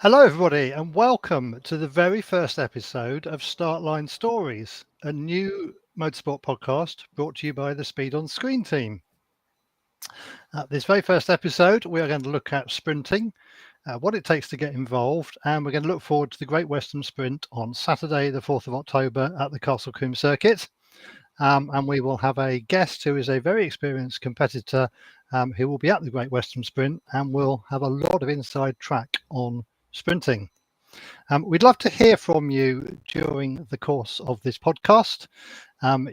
Hello, everybody, and welcome to the very first episode of Startline Stories, a new motorsport podcast brought to you by the Speed on Screen team. This very first episode, we are going to look at sprinting, what it takes to get involved, and we're going to look forward to the Great Western Sprint on Saturday, the 4th of October at the Castle Combe circuit. And we will have a guest who is a very experienced competitor who will be at the Great Western Sprint and will have a lot of inside track on sprinting. We'd love to hear from you during the course of this podcast.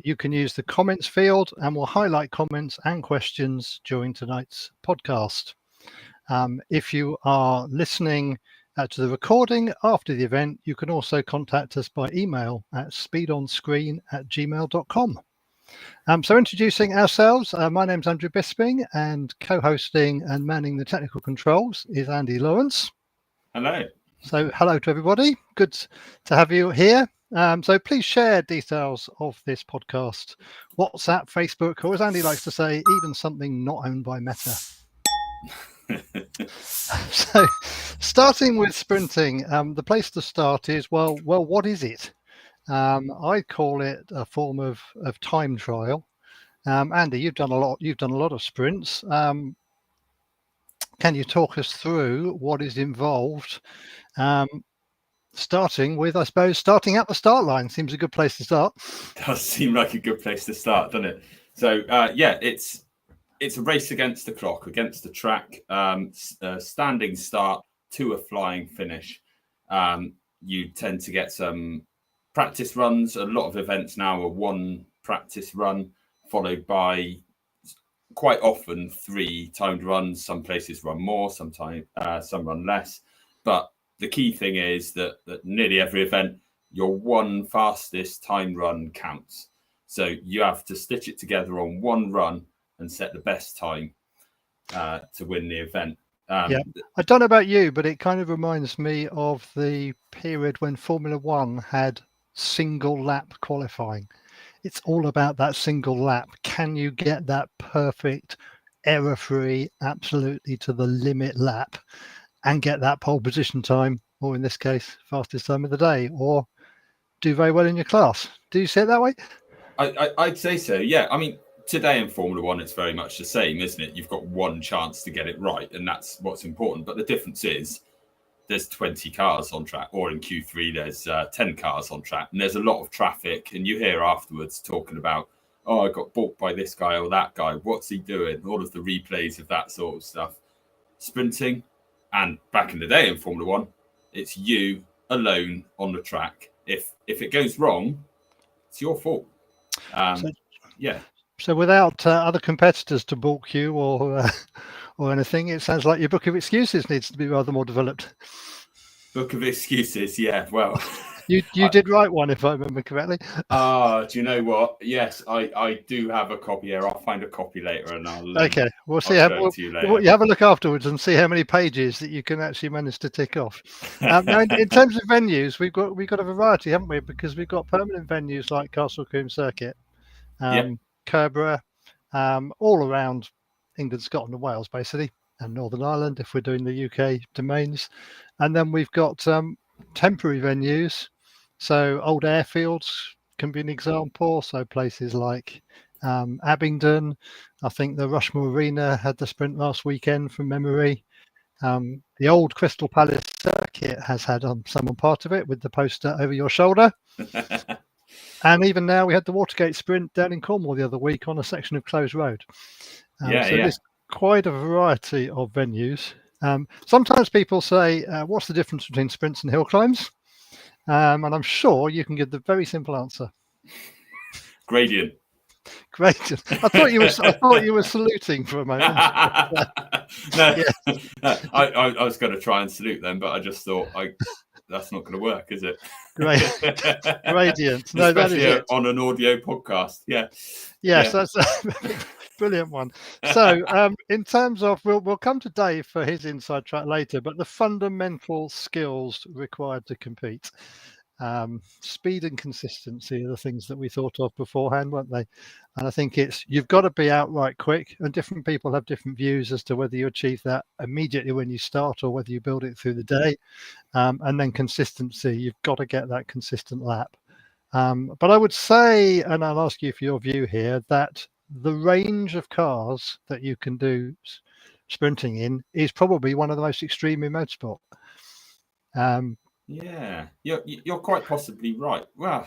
You can use the comments field and we'll highlight comments and questions during tonight's podcast. If you are listening to the recording after the event, you can also contact us by email at speedonscreen@gmail.com. So introducing ourselves, my name's Andrew Bisping, and co-hosting and manning the technical controls is Andy Lawrence. Hello. So hello to everybody. Good to have you here. So please share details of this podcast, WhatsApp, Facebook, or as Andy likes to say, even something not owned by Meta. So starting with sprinting, the place to start is, well, what is it? I call it a form of time trial. Andy, you've done a lot of sprints. Can you talk us through what is involved? Starting with, I suppose, starting at the start line seems a good place to start. Does seem like a good place to start, doesn't it? So yeah, it's a race against the clock, against the track, standing start to a flying finish. You tend to get some practice runs. A lot of events now are one practice run followed by quite often 3 timed runs. Some places run more, some run less. But the key thing is that nearly every event, your one fastest time run counts. So you have to stitch it together on one run and set the best time to win the event. Yeah, I don't know about you, but it kind of reminds me of the period when Formula One had single lap qualifying. It's all about that single lap. Can you get that perfect, error-free, absolutely to the limit lap and get that pole position time, or in this case, fastest time of the day, or do very well in your class? Do you see it that way? I'd say so, yeah. I mean, today in Formula One, it's very much the same, isn't it? You've got one chance to get it right, and that's what's important. But the difference is there's 20 cars on track, or in Q3, there's 10 cars on track, and there's a lot of traffic. And you hear afterwards talking about, oh, I got balked by this guy or that guy. What's he doing? All of the replays of that sort of stuff. Sprinting, and back in the day in Formula One, it's you alone on the track. If it goes wrong, it's your fault. Yeah. So without other competitors to balk you or anything, it sounds like your book of excuses needs to be rather more developed. Book of excuses, yeah. Well, you did write one, if I remember correctly. Do you know what? Yes, I do have a copy here. I'll find a copy later, and I'll. Okay, we'll see. You have a look afterwards and see how many pages that you can actually manage to tick off. Now, in terms of venues, we've got a variety, haven't we? Because we've got permanent venues like Castle Combe Circuit, Kerborough, all around England, Scotland, and Wales, basically, and Northern Ireland if we're doing the UK domains. And then we've got temporary venues. So old airfields can be an example. So places like Abingdon. I think the Rushmore Arena had the sprint last weekend from memory. The old Crystal Palace circuit has had some part of it with the poster over your shoulder. And even now we had the Watergate sprint down in Cornwall the other week on a section of closed road. There's quite a variety of venues. Sometimes people say, what's the difference between sprints and hill climbs? And I'm sure you can give the very simple answer. Gradient. Gradient. I thought you were saluting for a moment. No, I was going to try and salute them, but I just thought that's not going to work, is it? Gradient. No, especially that is it. On an audio podcast. Yes, that's a brilliant one. So in terms of, we'll come to Dave for his inside track later, but the fundamental skills required to compete. Speed and consistency are the things that we thought of beforehand, weren't they? And I think you've got to be outright quick, and different people have different views as to whether you achieve that immediately when you start or whether you build it through the day. And then consistency, you've got to get that consistent lap. But I would say, and I'll ask you for your view here, that the range of cars that you can do sprinting in is probably one of the most extreme in motorsport. Yeah, you're quite possibly right. Well,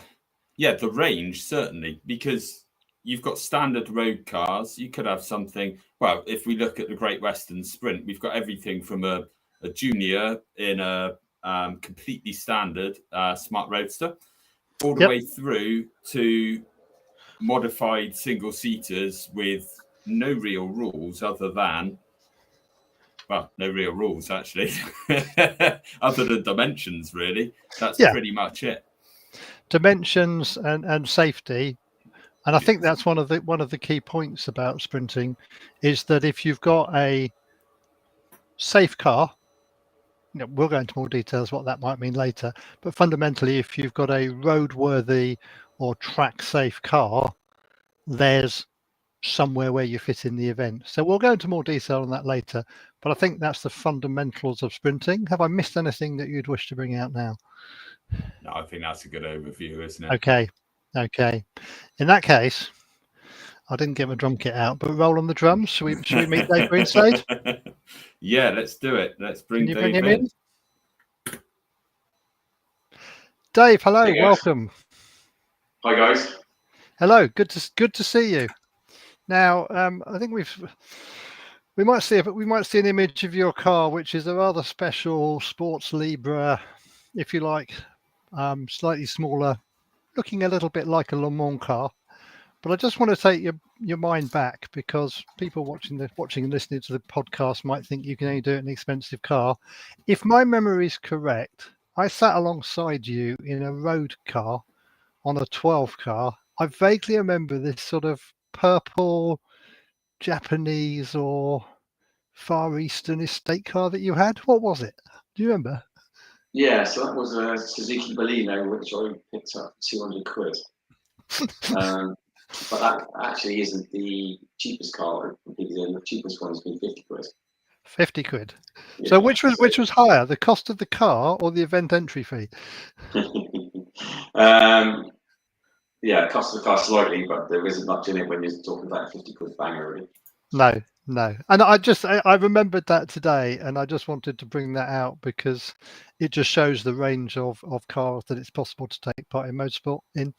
yeah, the range certainly, because you've got standard road cars. You could have something. Well, if we look at the Great Western Sprint, we've got everything from a junior in a completely standard smart roadster, all the way through to modified single seaters with no real rules other than. Well, no real rules, actually, other than dimensions, really. That's pretty much it. Dimensions and safety. And I think that's one of the key points about sprinting is that if you've got a safe car, we'll go into more details what that might mean later. But fundamentally, if you've got a roadworthy or track safe car, there's somewhere where you fit in the event. So we'll go into more detail on that later. But I think that's the fundamentals of sprinting. Have I missed anything that you'd wish to bring out now? No, I think that's a good overview, isn't it? Okay. In that case, I didn't get my drum kit out, but roll on the drums. Should we meet Dave Greenslade? Yeah, let's do it. Let's bring Dave him in. Dave, hello, welcome. Hi guys. Hello, good to see you. Now, I think we might see an image of your car, which is a rather special Sports Libra, if you like, slightly smaller, looking a little bit like a Le Mans car. But I just want to take your mind back, because people watching and listening to the podcast might think you can only do it in an expensive car. If my memory is correct, I sat alongside you in a road car on a 12 car. I vaguely remember this sort of purple Japanese or Far Eastern estate car that you had. What was it? Do you remember? Yeah, so that was a Suzuki Baleno, which I picked up for 200 quid. But that actually isn't the cheapest car. The cheapest one has been 50 quid. 50 quid. Yeah, so which was higher, the cost of the car or the event entry fee? Yeah, it costs the car slightly, but there isn't much in it when you're talking about a 50 quid banger, really. No. And I remembered that today, and I just wanted to bring that out because it just shows the range of cars that it's possible to take part in motorsport in.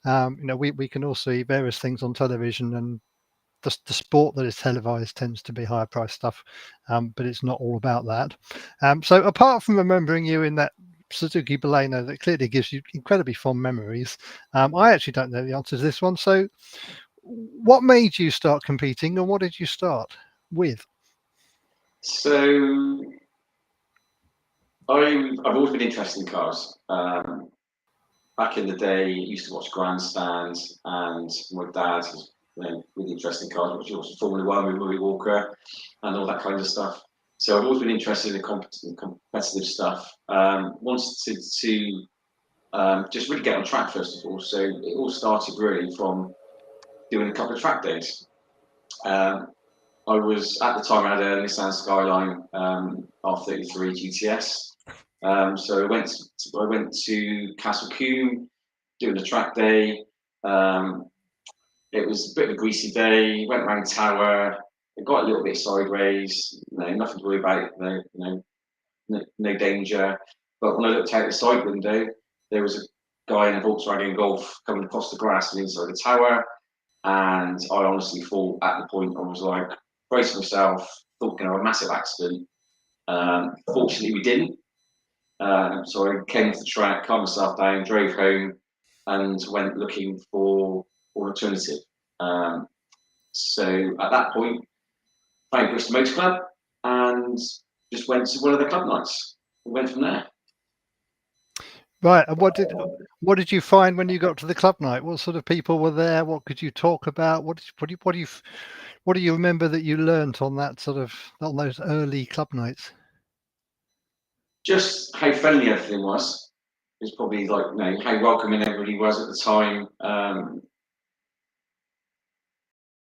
We can all see various things on television, and the sport that is televised tends to be higher price stuff, but it's not all about that. So apart from remembering you in that Suzuki Baleno that clearly gives you incredibly fond memories, I actually don't know the answer to this one. So what made you start competing, and what did you start with? So I've always been interested in cars. Back in the day, I used to watch Grandstands, and my dad was really interested in cars, which was Formula One with Murray Walker and all that kind of stuff. So I've always been interested in competitive stuff. Wanted to just really get on track first of all. So it all started really from doing a couple of track days. I was at the time I had a Nissan Skyline R33 GTS. So I went to Castle Combe doing a track day. It was a bit of a greasy day. Went around Tower. It got a little bit sideways. Nothing to worry about. No danger. But when I looked out the side window, there was a guy in a Volkswagen Golf coming across the grass and inside the tower. And I honestly thought at the point I was like, brace myself, thought a massive accident. Fortunately, we didn't. So I came off the track, calmed myself down, drove home, and went looking for an alternative. So at that point, found Bristol Motor Club and just went to one of the club nights. We went from there. Right. And what did you find when you got to the club night? What sort of people were there? What could you talk about? What do you remember that you learnt on those early club nights? Just how friendly everything was. was probably like, you know, how welcoming everybody was at the time.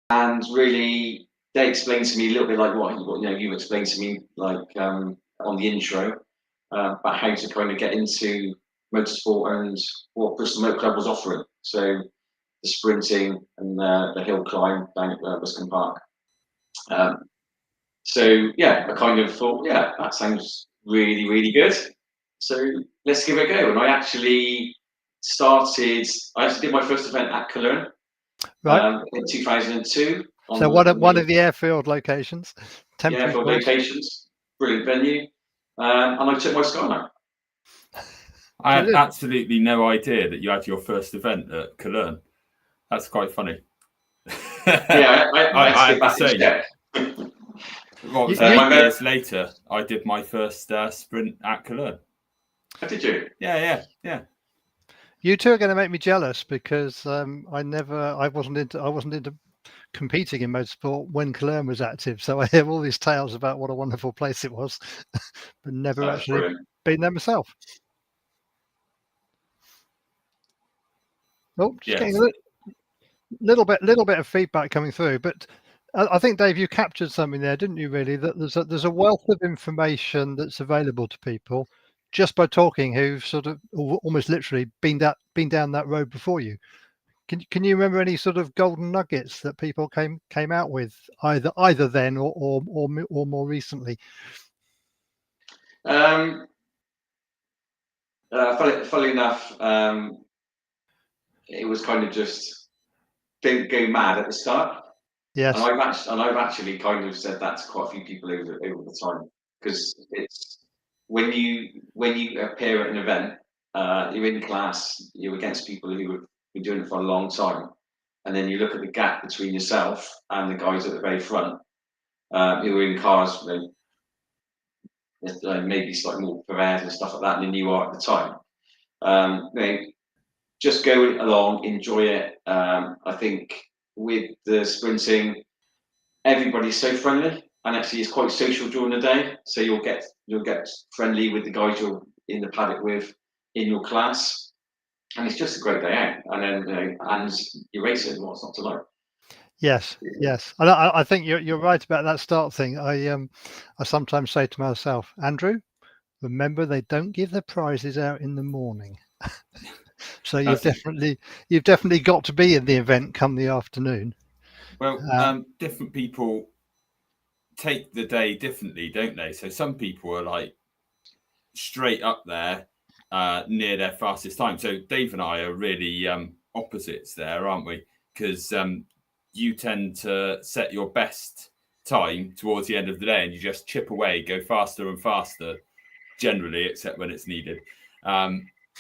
And really, they explained to me a little bit like what you know, you explained to me like on the intro about how to kind of get into motorsport and what Bristol Motor Club was offering. So the sprinting and the hill climb down at Wiscombe Park. So yeah, I kind of thought, yeah, that sounds really, really good. So let's give it a go. And I actually did my first event at Cologne in 2002. So one of the airfield locations. Yeah, airfield locations. Brilliant venue. And I took my Skyline. I had absolutely no idea that you had your first event at Cologne. That's quite funny. Yeah, I had to say. Years later, I did my first sprint at Cologne. Oh, did you? Yeah. You two are going to make me jealous because I wasn't into competing in motorsport when Cologne was active. So I hear all these tales about what a wonderful place it was, but never actually been there myself. Oh, just getting a little bit of feedback coming through, but I think, Dave, you captured something there, didn't you? Really, that there's a wealth of information that's available to people just by talking, who've sort of almost literally been down that road before you. Can you remember any sort of golden nuggets that people came out with either then or more recently? Funnily enough, it was kind of just don't go mad at the start. Yes. And I've actually kind of said that to quite a few people over the time, because it's when you appear at an event, you're in class, you're against people who have been doing it for a long time, and then you look at the gap between yourself and the guys at the very front who are in cars, maybe slightly more Perez and stuff like that than you are at the time. Just go along, enjoy it. I think with the sprinting, everybody's so friendly, and actually it's quite social during the day. So you'll get friendly with the guys you're in the paddock with in your class, and it's just a great day out. And then and you're racing, what's not to like? Yes. And I think you're right about that start thing. I sometimes say to myself, Andrew, remember they don't give the prizes out in the morning. So you've definitely got to be in the event come the afternoon. Well, different people take the day differently, don't they? So some people are like straight up there near their fastest time. So Dave and I are really opposites there, aren't we? Because you tend to set your best time towards the end of the day and you just chip away, go faster and faster, generally, except when it's needed.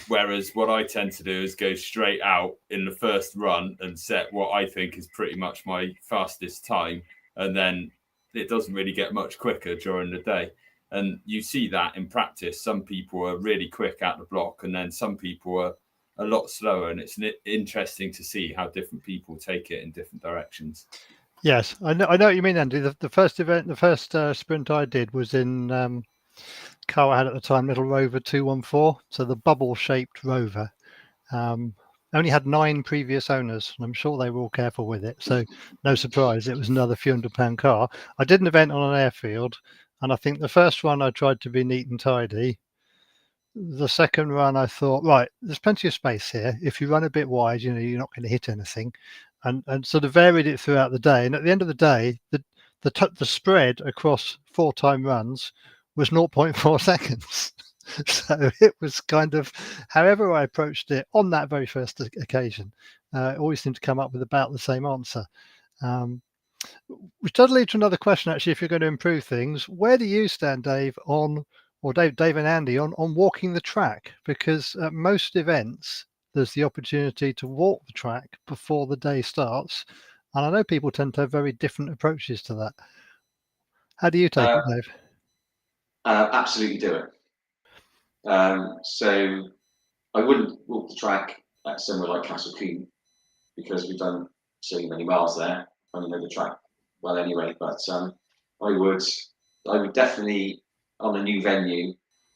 Whereas what I tend to do is go straight out in the first run and set what I think is pretty much my fastest time. And then it doesn't really get much quicker during the day. And you see that in practice. Some people are really quick out the block and then some people are a lot slower. And it's interesting to see how different people take it in different directions. Yes, I know what you mean, Andy. The first event, the first sprint I did was in car I had at the time, little Rover 214, so the bubble-shaped Rover. Only had 9 previous owners, and I'm sure they were all careful with it. So no surprise, it was another few £100 car. I did an event on an airfield, and I think the first run I tried to be neat and tidy. The second run I thought, right, there's plenty of space here. If you run a bit wide, you're not going to hit anything, and sort of varied it throughout the day. And at the end of the day, the spread across 4 time runs was 0.4 seconds. So it was kind of, however I approached it on that very first occasion, it always seemed to come up with about the same answer. Which does lead to another question, actually, if you're going to improve things. Where do you stand, Dave, Dave and Andy, on walking the track? Because at most events, there's the opportunity to walk the track before the day starts. And I know people tend to have very different approaches to that. How do you take it, Dave? Absolutely do it. So I wouldn't walk the track at somewhere like Castle Coombe because we've done so many miles there. I know the track well anyway, but I would definitely on a new venue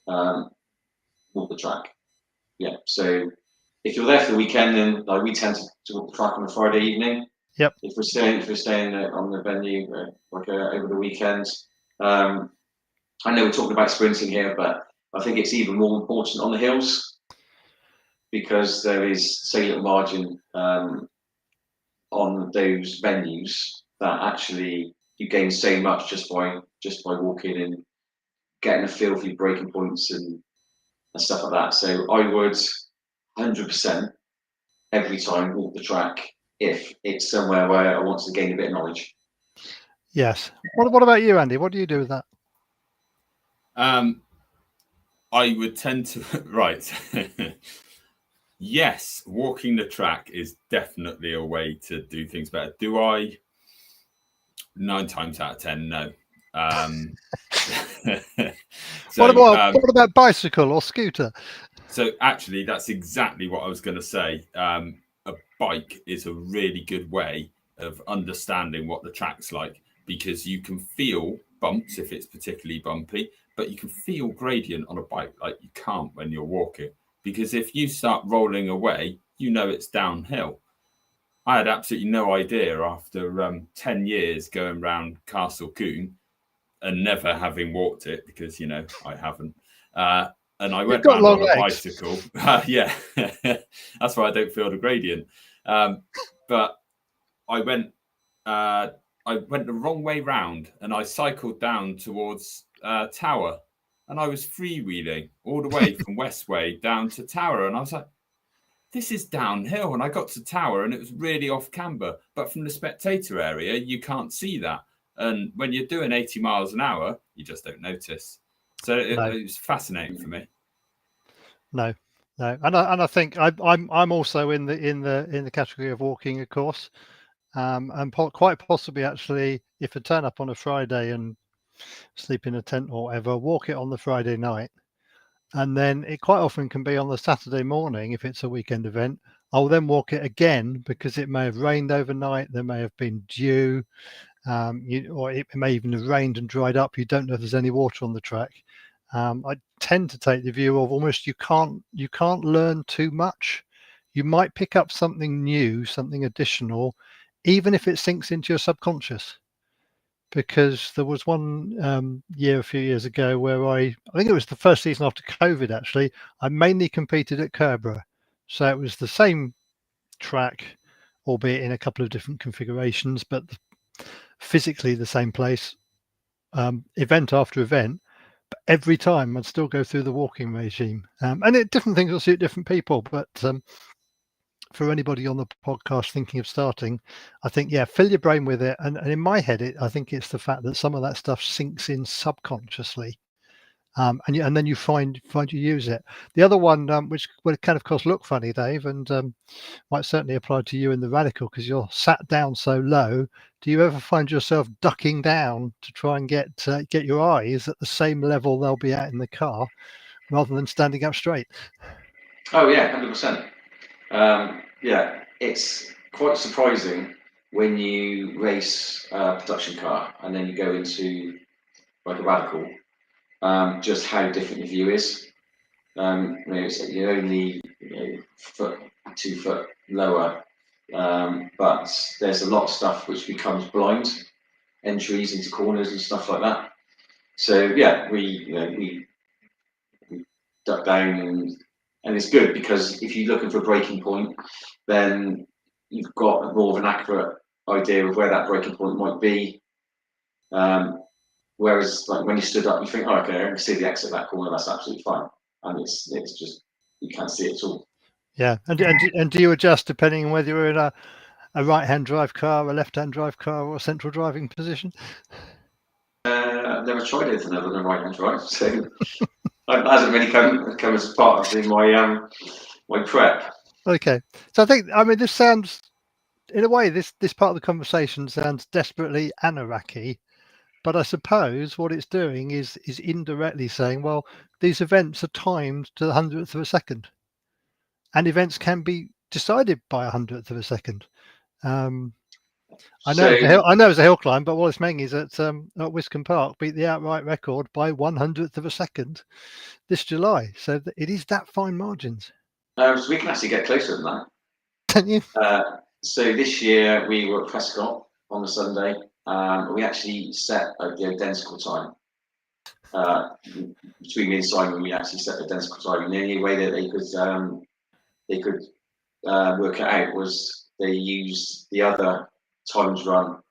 walk the track. Yeah. So if you're there for the weekend, then like we tend to walk the track on a Friday evening. Yep. If we're staying on the venue over the weekend, I know we're talking about sprinting here, but I think it's even more important on the hills because there is so little margin on those venues that actually you gain so much just by walking and getting a feel for your breaking points and stuff like that. So I would 100% every time walk the track if it's somewhere where I want to gain a bit of knowledge. Yes. What about you, Andy? What do you do with that? I would tend to right. Yes, walking the track is definitely a way to do things better. Do I? 9 times out of 10, no. So, what about bicycle or scooter? So actually, that's exactly what I was going to say. A bike is a really good way of understanding what the track's like because you can feel bumps if it's particularly bumpy, but you can feel gradient on a bike like you can't when you're walking. Because if you start rolling away, you know it's downhill. I had absolutely no idea after 10 years going around Castle Coombe and never having walked it because, you know, I haven't. And I went round on a bicycle. Yeah, that's why I don't feel the gradient. But I went the wrong way round and I cycled down towards Tower and I was freewheeling all the way from Westway down to Tower. And I was like, this is downhill. And I got to Tower and it was really off camber. But from the spectator area, you can't see that. And when you're doing 80 miles an hour, you just don't notice. So it was fascinating for me. No, and I think I'm also in the category of walking a course, and quite possibly actually, if I turn up on a Friday and sleep in a tent or whatever, walk it on the Friday night, and then it quite often can be on the Saturday morning if it's a weekend event. I'll then walk it again because it may have rained overnight, there may have been dew, or it may even have rained and dried up. You don't know if there's any water on the track. I tend to take the view of almost you can't learn too much. You might pick up something new, something additional, even if it sinks into your subconscious. Because there was one year a few years ago where I think it was the first season after COVID. Actually, I mainly competed at Kerborough, so it was the same track, albeit in a couple of different configurations, but physically the same place, event after event. But every time I'd still go through the walking regime, and different things will suit different people. But for anybody on the podcast thinking of starting, I think, yeah, fill your brain with it. And in my head, I think it's the fact that some of that stuff sinks in subconsciously, and then you find you use it. The other one, which can of course look funny, Dave, and might certainly apply to you in the Radical because you're sat down so low. Do you ever find yourself ducking down to try and get your eyes at the same level they'll be at in the car, rather than standing up straight? Oh yeah, 100%. Yeah, it's quite surprising when you race a production car and then you go into like a Radical, just how different the view is. You're only 2 foot lower, but there's a lot of stuff which becomes blind, entries into corners and stuff like that. So yeah, we duck down and it's good because if you're looking for a breaking point, then you've got more of an accurate idea of where that breaking point might be. Whereas like when you stood up, you think, oh, okay, I can see the exit of that corner, that's absolutely fine. And it's just, you can't see it at all. Yeah, and do you adjust depending on whether you're in a right-hand drive car, a left-hand drive car, or a central driving position? I've never tried anything other than right-hand drive, so it hasn't really come as part of my prep. Okay, so I mean, this sounds, in a way, this part of the conversation sounds desperately Anaraki, but I suppose what it's doing is indirectly saying, well, these events are timed to the 100th of a second, and events can be decided by 100th of a second. I know it's a hill climb, but what it's saying is that at Wiscombe Park beat the outright record by 100th of a second this July. So it is that fine margins. So we can actually get closer than that. Can you? So this year we were at Prescott on the Sunday. We actually set the identical time. Between me and Simon, we actually set the identical time. And the only way that they could work it out was they used the other times run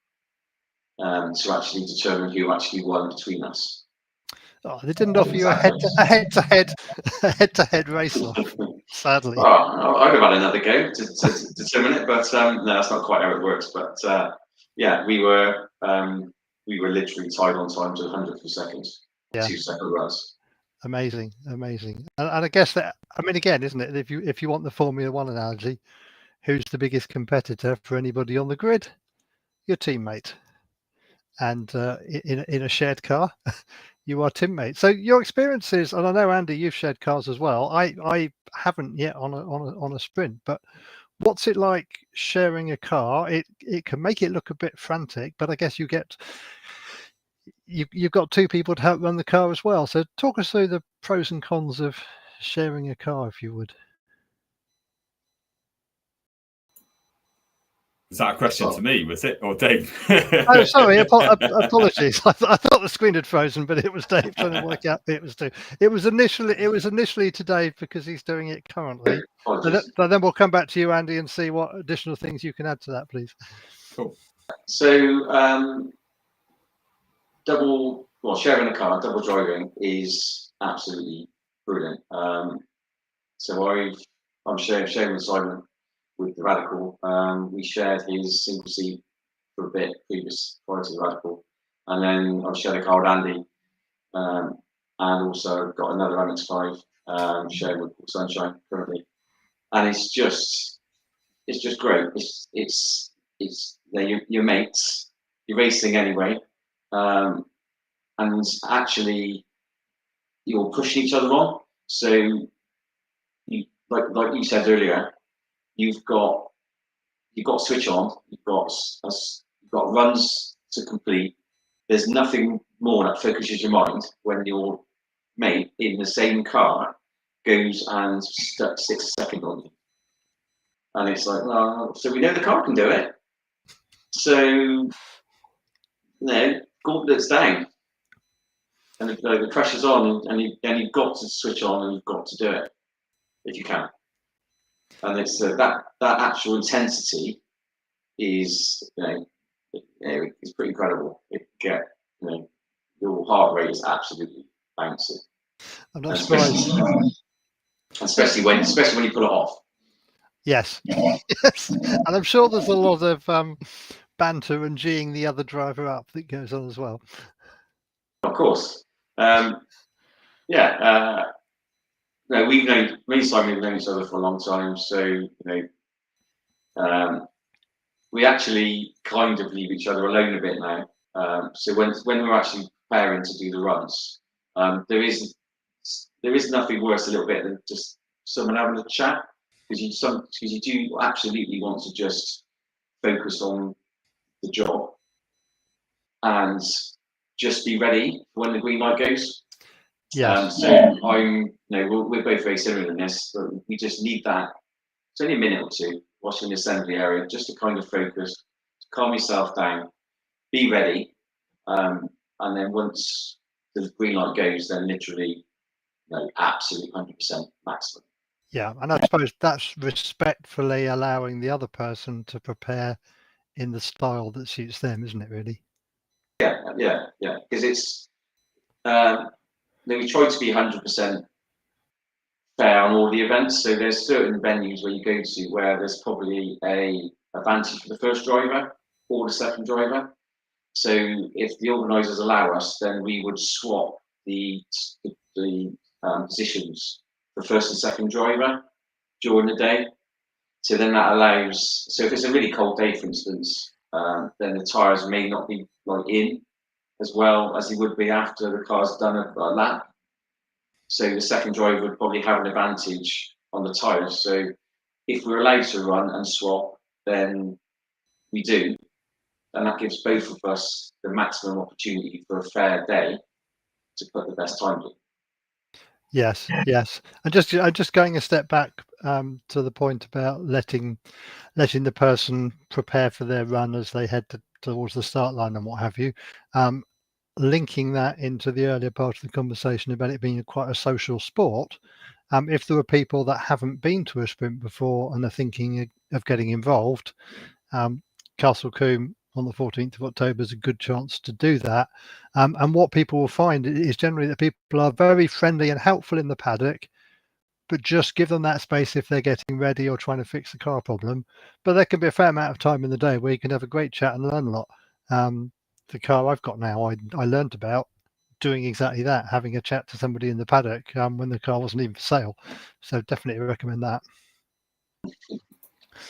to actually determine who actually won between us. Oh, they didn't offer you a head-to-head race-off, sadly. Oh, I'd have had another go to determine it, but no, that's not quite how it works. But yeah, we were literally tied on time to 100th of a second, Yeah. 2 second runs. Amazing. And I guess that, I mean, again, isn't it? If you want the Formula One analogy, who's the biggest competitor for anybody on the grid? Your teammate. And in a shared car, you are teammates. So your experiences, and I know Andy, you've shared cars as well. I haven't yet on a sprint, but what's it like sharing a car? It can make it look a bit frantic, but I guess you've got two people to help run the car as well. So talk us through the pros and cons of sharing a car, if you would. Was that a question to me, was it, or Dave? Oh, sorry, apologies. I thought the screen had frozen, but it was Dave trying to work out it was Dave. It was initially to Dave because he's doing it currently. But then we'll come back to you, Andy, and see what additional things you can add to that, please. Cool. So sharing a car, double driving is absolutely brilliant. So I'm sharing with Simon with the Radical. We shared his single seat for a bit prior to the Radical, and then I've shared a car with Andy, and also got another MX-5 shared with Sunshine currently, and it's just great. It's your mates, you're racing anyway, and actually you're pushing each other on. So you like you said earlier, you've got to switch on. You've got runs to complete. There's nothing more that focuses your mind when your mate in the same car goes and sticks a second on you. And it's like, well, so we know the car can do it. So, gauntlet's down. And the pressure's on, and you've got to switch on, and you've got to do it if you can. And it's that actual intensity is it's pretty incredible. Your heart rate is absolutely bouncing. I'm not surprised. Especially when you pull it off. Yes. Yes. And I'm sure there's a lot of banter and geeing the other driver up that goes on as well. Of course. No, me and Simon have known each other for a long time, so we actually kind of leave each other alone a bit now. So when we're actually preparing to do the runs, there is nothing worse a little bit than just someone having a chat, because you do absolutely want to just focus on the job and just be ready when the green light goes. Yes. So we're both very similar in this, but we just need that. It's only a minute or two watching the assembly area just to kind of focus, to calm yourself down, be ready, and then once the green light goes, then literally, absolutely 100% maximum. Yeah, and I suppose that's respectfully allowing the other person to prepare in the style that suits them, isn't it? Really? Yeah. Because it's we try to be 100% fair on all the events. So there's certain venues where you go to where there's probably a advantage for the first driver or the second driver. So if the organisers allow us, then we would swap the positions for first and second driver during the day. So then that allows. So if it's a really cold day, for instance, then the tyres may not be in as well as they would be after the car's done a lap. So the second driver would probably have an advantage on the tyres. So if we're allowed to run and swap, then we do. And that gives both of us the maximum opportunity for a fair day to put the best time in. Yes, yes. And just going a step back to the point about letting the person prepare for their run as they head towards the start line and what have you. Linking that into the earlier part of the conversation about it being quite a social sport. If there are people that haven't been to a sprint before and are thinking of getting involved, Castle Combe on the 14th of October is a good chance to do that. And what people will find is generally that people are very friendly and helpful in the paddock, but just give them that space if they're getting ready or trying to fix the car problem. But there can be a fair amount of time in the day where you can have a great chat and learn a lot. The car I've got now, I learned about doing exactly that, having a chat to somebody in the paddock when the car wasn't even for sale. So definitely recommend that.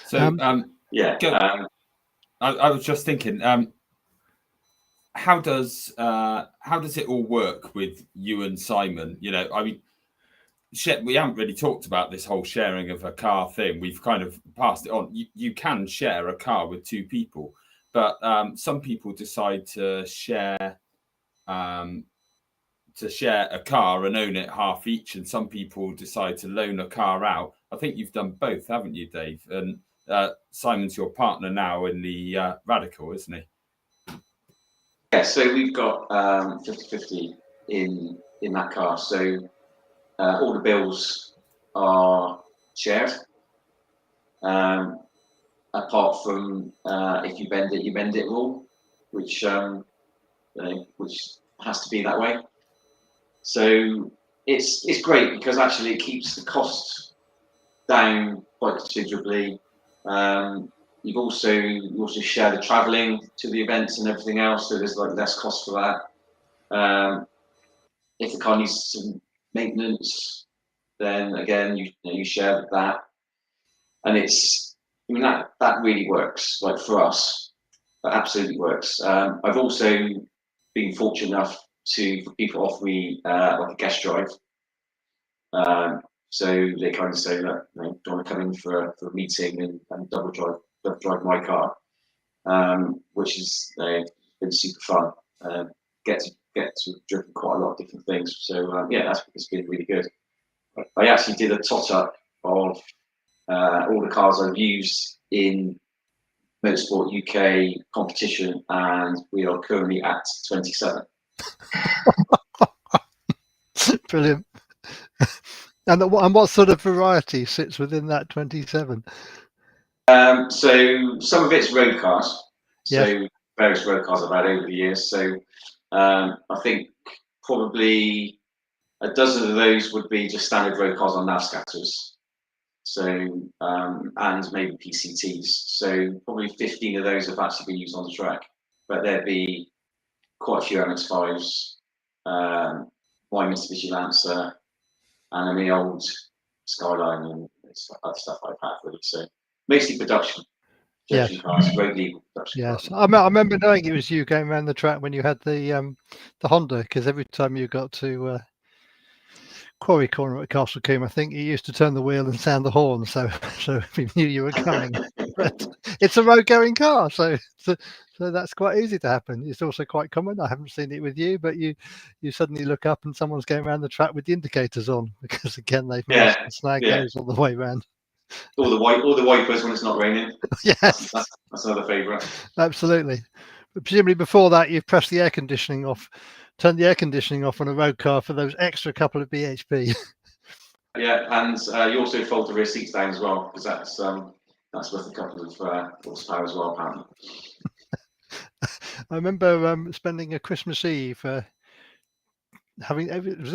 So I was just thinking, how does it all work with you and Simon? You know, I mean, we haven't really talked about this whole sharing of a car thing. We've kind of passed it on. You can share a car with two people, but some people decide to share a car and own it half each, and some people decide to loan a car out. I think you've done both, haven't you, Dave? And Simon's your partner now in the Radical, isn't he? Yeah, so we've got 50-50 in that car. So all the bills are shared. Apart from if you bend it rule, which has to be that way. So it's great because actually it keeps the cost down quite considerably. You also share the travelling to the events and everything else, so there's like less cost for that. If the car needs some maintenance, then again you share that, and that really works. Like for us, that absolutely works. I've also been fortunate enough for people offer me like a guest drive. So they kind of say, look, do you want to come in for a meeting and double drive my car, which has been super fun. Get to driven quite a lot of different things. So it's been really good. I actually did a tot up of all the cars I've used in Motorsport UK competition, and we are currently at 27. Brilliant. And what sort of variety sits within that 27? So some of it's road cars. Yes. So various road cars I've had over the years. So I think probably a dozen of those would be just standard road cars on nav scatters. So and maybe PCTs. So probably 15 of those have actually been used on the track. But there'd be quite a few MX5s, my Mitsubishi Lancer, and the old Skyline and other stuff I've had really. So mostly production. Yes. Cars, road legal production. Yes. I remember knowing it was you going around the track when you had the Honda, because every time you got to Quarry Corner at Castle Combe, I think you used to turn the wheel and sound the horn, so we knew you were coming. But it's a road-going car, so that's quite easy to happen. It's also quite common. I haven't seen it with you, but you suddenly look up and someone's going around the track with the indicators on, because again they've managed to snag those all the way around. All the wipers when it's not raining. Yes, that's another favourite. Absolutely. But presumably before that, you've pressed the air conditioning off. Turn the air conditioning off on a road car for those extra couple of bhp. Yeah, and you also fold the rear seats down as well, because that's worth a couple of horsepower as well, apparently. I remember spending a Christmas Eve it was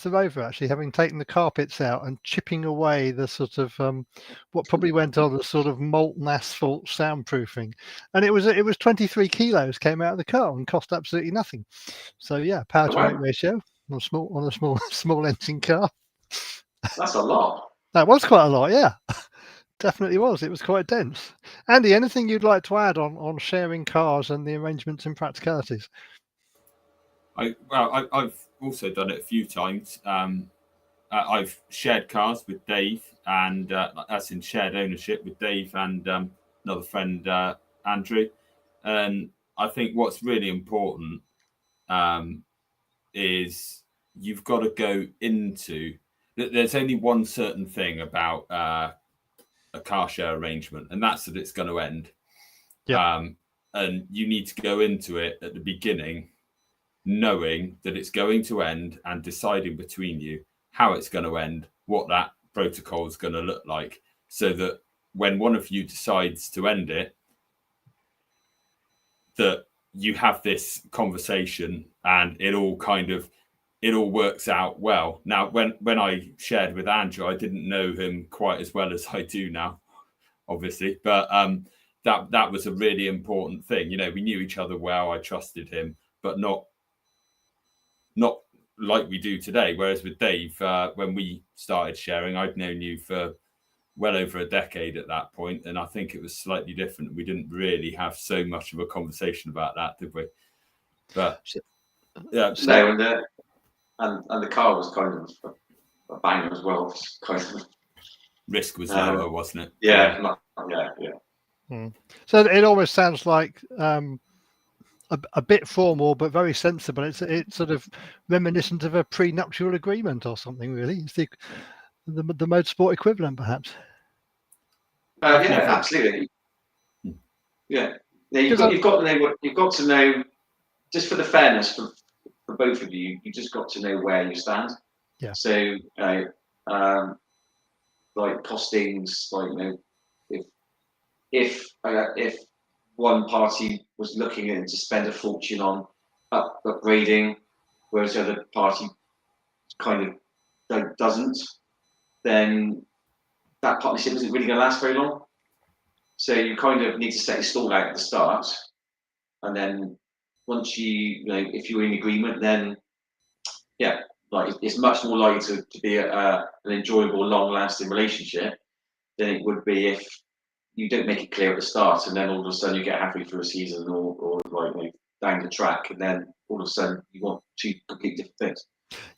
the Rover actually, having taken the carpets out and chipping away the sort of what probably went on the sort of molten asphalt soundproofing, and it was 23 kilos came out of the car and cost absolutely nothing. So yeah, power to weight ratio on a small engine car. That's a lot. That was quite a lot, yeah. Definitely was. It was quite dense. Andy, anything you'd like to add on sharing cars and the arrangements and practicalities? I've also done it a few times. I've shared cars with Dave, and that's in shared ownership with Dave and another friend, Andrew. And I think what's really important is you've got to go into. There's only one certain thing about a car share arrangement, and that's that it's going to end. Yeah. And you need to go into it at the beginning, knowing that it's going to end and deciding between you how it's going to end, what that protocol is going to look like, so that when one of you decides to end it, that you have this conversation and it all works out well. Now, when I shared with Andrew, I didn't know him quite as well as I do now, obviously, but that was a really important thing. You know, we knew each other well. I trusted him, but not like we do today. Whereas with Dave, when we started sharing, I'd known you for well over a decade at that point, and I think it was slightly different. We didn't really have so much of a conversation about that, did we? But yeah, no, and the car was kind of a banger as well. Kind of risk was lower, wasn't it? Yeah. So it almost sounds like a bit formal, but very sensible. It's sort of reminiscent of a prenuptial agreement or something, really. It's the motorsport equivalent, perhaps. Yeah, absolutely. Yeah, you've got to know, just for the fairness for both of you, you just got to know where you stand. Yeah. So, like costings, like, you know, if one party was looking to spend a fortune on upgrading, whereas the other party kind of doesn't, then that partnership isn't really going to last very long. So you kind of need to set your stall out at the start, and then once you know, if you're in agreement, then yeah, like it's much more likely to be an enjoyable, long-lasting relationship than it would be if you don't make it clear at the start, and then all of a sudden you get halfway through a season or like, you know, down the track, and then all of a sudden you want two completely different things.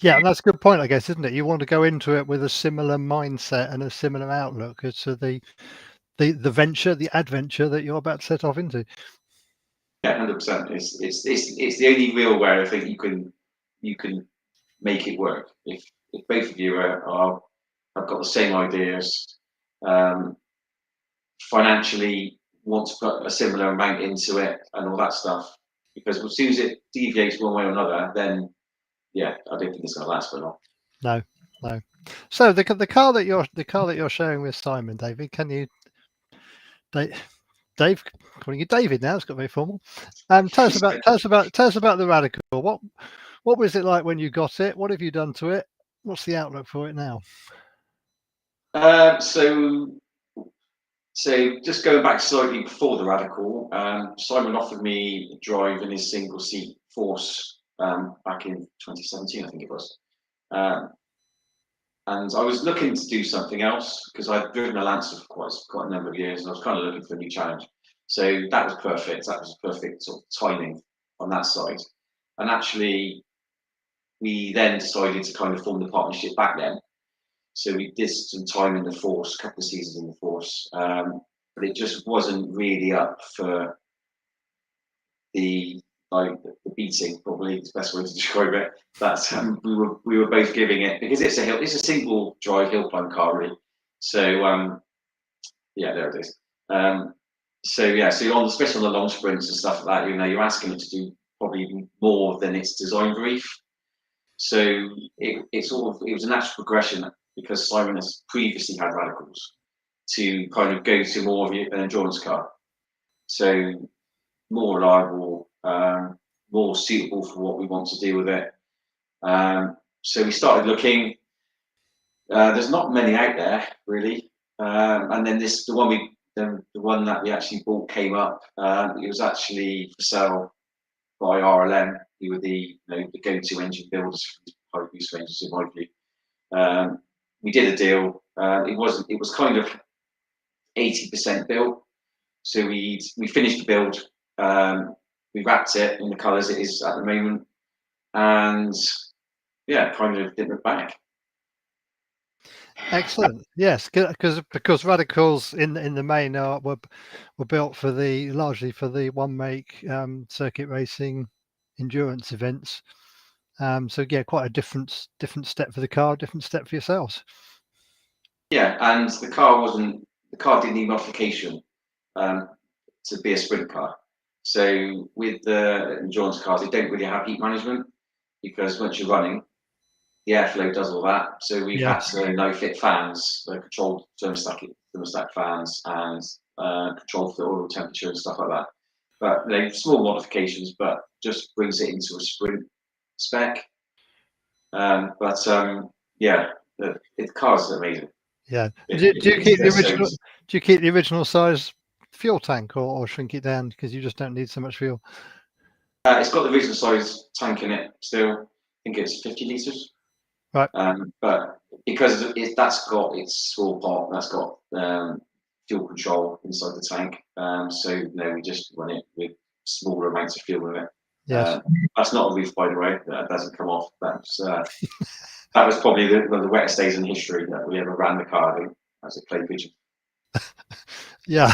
Yeah, and that's a good point, I guess, isn't it? You want to go into it with a similar mindset and a similar outlook as to the venture, the adventure that you're about to set off into. Yeah, 100%. It's the only real way I think you can make it work if both of you have got the same ideas, financially want to put a similar amount into it and all that stuff. Because as soon as it deviates one way or another, then yeah, I don't think it's going to last for long. No. So the car that you're sharing with Simon, David, can you, Dave, calling you David now, it's got very formal. Tell us about the Radical. What was it like when you got it? What have you done to it? What's the outlook for it now? So just going back slightly before the Radical, Simon offered me a drive in his single seat Force back in 2017, I think it was. And I was looking to do something else because I'd driven a Lancer for quite a number of years, and I was kind of looking for a new challenge. So that was perfect. That was perfect sort of timing on that side. And actually, we then decided to kind of form the partnership back then. So we did some time in the Force, a couple of seasons in the Force, but it just wasn't really up for the beating, probably is the best way to describe it. That we were both giving it, because it's a single drive hill climb car, really. So yeah, there it is. So especially on the long sprints and stuff like that, you know, you're asking it to do probably more than its design brief. So it was a natural progression, because Simon has previously had Radicals, to kind of go to more of an endurance car. So more reliable, more suitable for what we want to do with it. So we started looking. There's not many out there, really. And then the one that we actually bought came up. It was actually for sale by RLM, who were the go-to engine builders for these high-boost ranges, in my view. We did a deal. It was kind of 80% built. So we finished the build. We wrapped it in the colours it is at the moment, and yeah, kind of didn't look back. Excellent. Yes, because Radicals in the main were built largely for the one make circuit racing endurance events, So yeah, quite a different step for the car, different step for yourselves. Yeah, and the car didn't need modification to be a sprint car. So with the endurance cars, they don't really have heat management, because once you're running, the airflow does all that. So we've had to now fit fans, controlled thermostat fans, and control for the oil temperature and stuff like that. But they're small modifications, but just brings it into a sprint spec. Yeah, the car's amazing. Yeah. Do you keep the original size fuel tank, or shrink it down because you just don't need so much fuel? It's got the original size tank in it still. I think it's 50 litres. Right. But because that's got its small pot, that's got fuel control inside the tank. So we just run it with smaller amounts of fuel in it. Yes. That's not a roof, by the way. That doesn't come off. That was probably one of the wettest days in history that we ever ran the car, I think, as a clay pigeon. Yeah.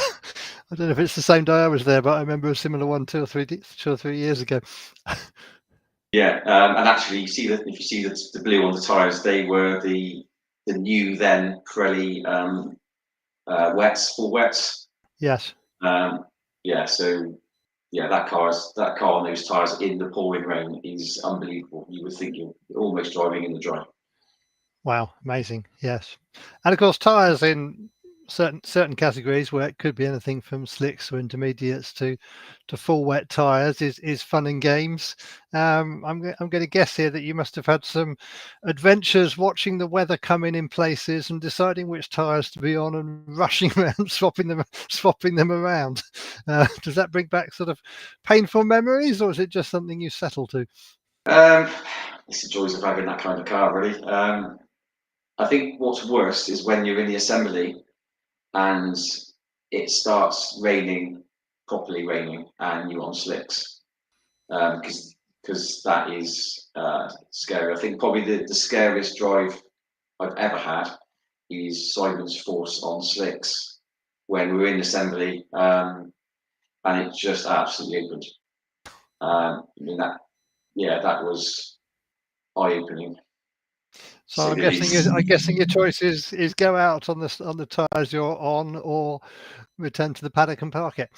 I don't know if it's the same day I was there, but I remember a similar one 2 or 3 years ago. Yeah, and actually, if you see the blue on the tyres, they were the new then Pirelli wets, full wets. Yes. Yeah, so yeah, that car on those tyres in the pouring rain is unbelievable. You would think you're almost driving in the dry. Wow, amazing. Yes. And of course, tyres in certain categories, where it could be anything from slicks or intermediates to full wet tyres, is fun and games. I'm going to guess here that you must have had some adventures watching the weather come in places and deciding which tyres to be on and rushing around swapping them around. Does that bring back sort of painful memories, or is it just something you settle to? It's the joys of having that kind of car, really. I think what's worse is when you're in the assembly and it starts raining, properly raining, and you're on slicks, because that is scary. I think probably the scariest drive I've ever had is Simon's Force on slicks when we were in assembly, and it just absolutely opened. That was eye-opening. So I'm guessing your choice is go out on the tyres you're on, or return to the paddock and park it.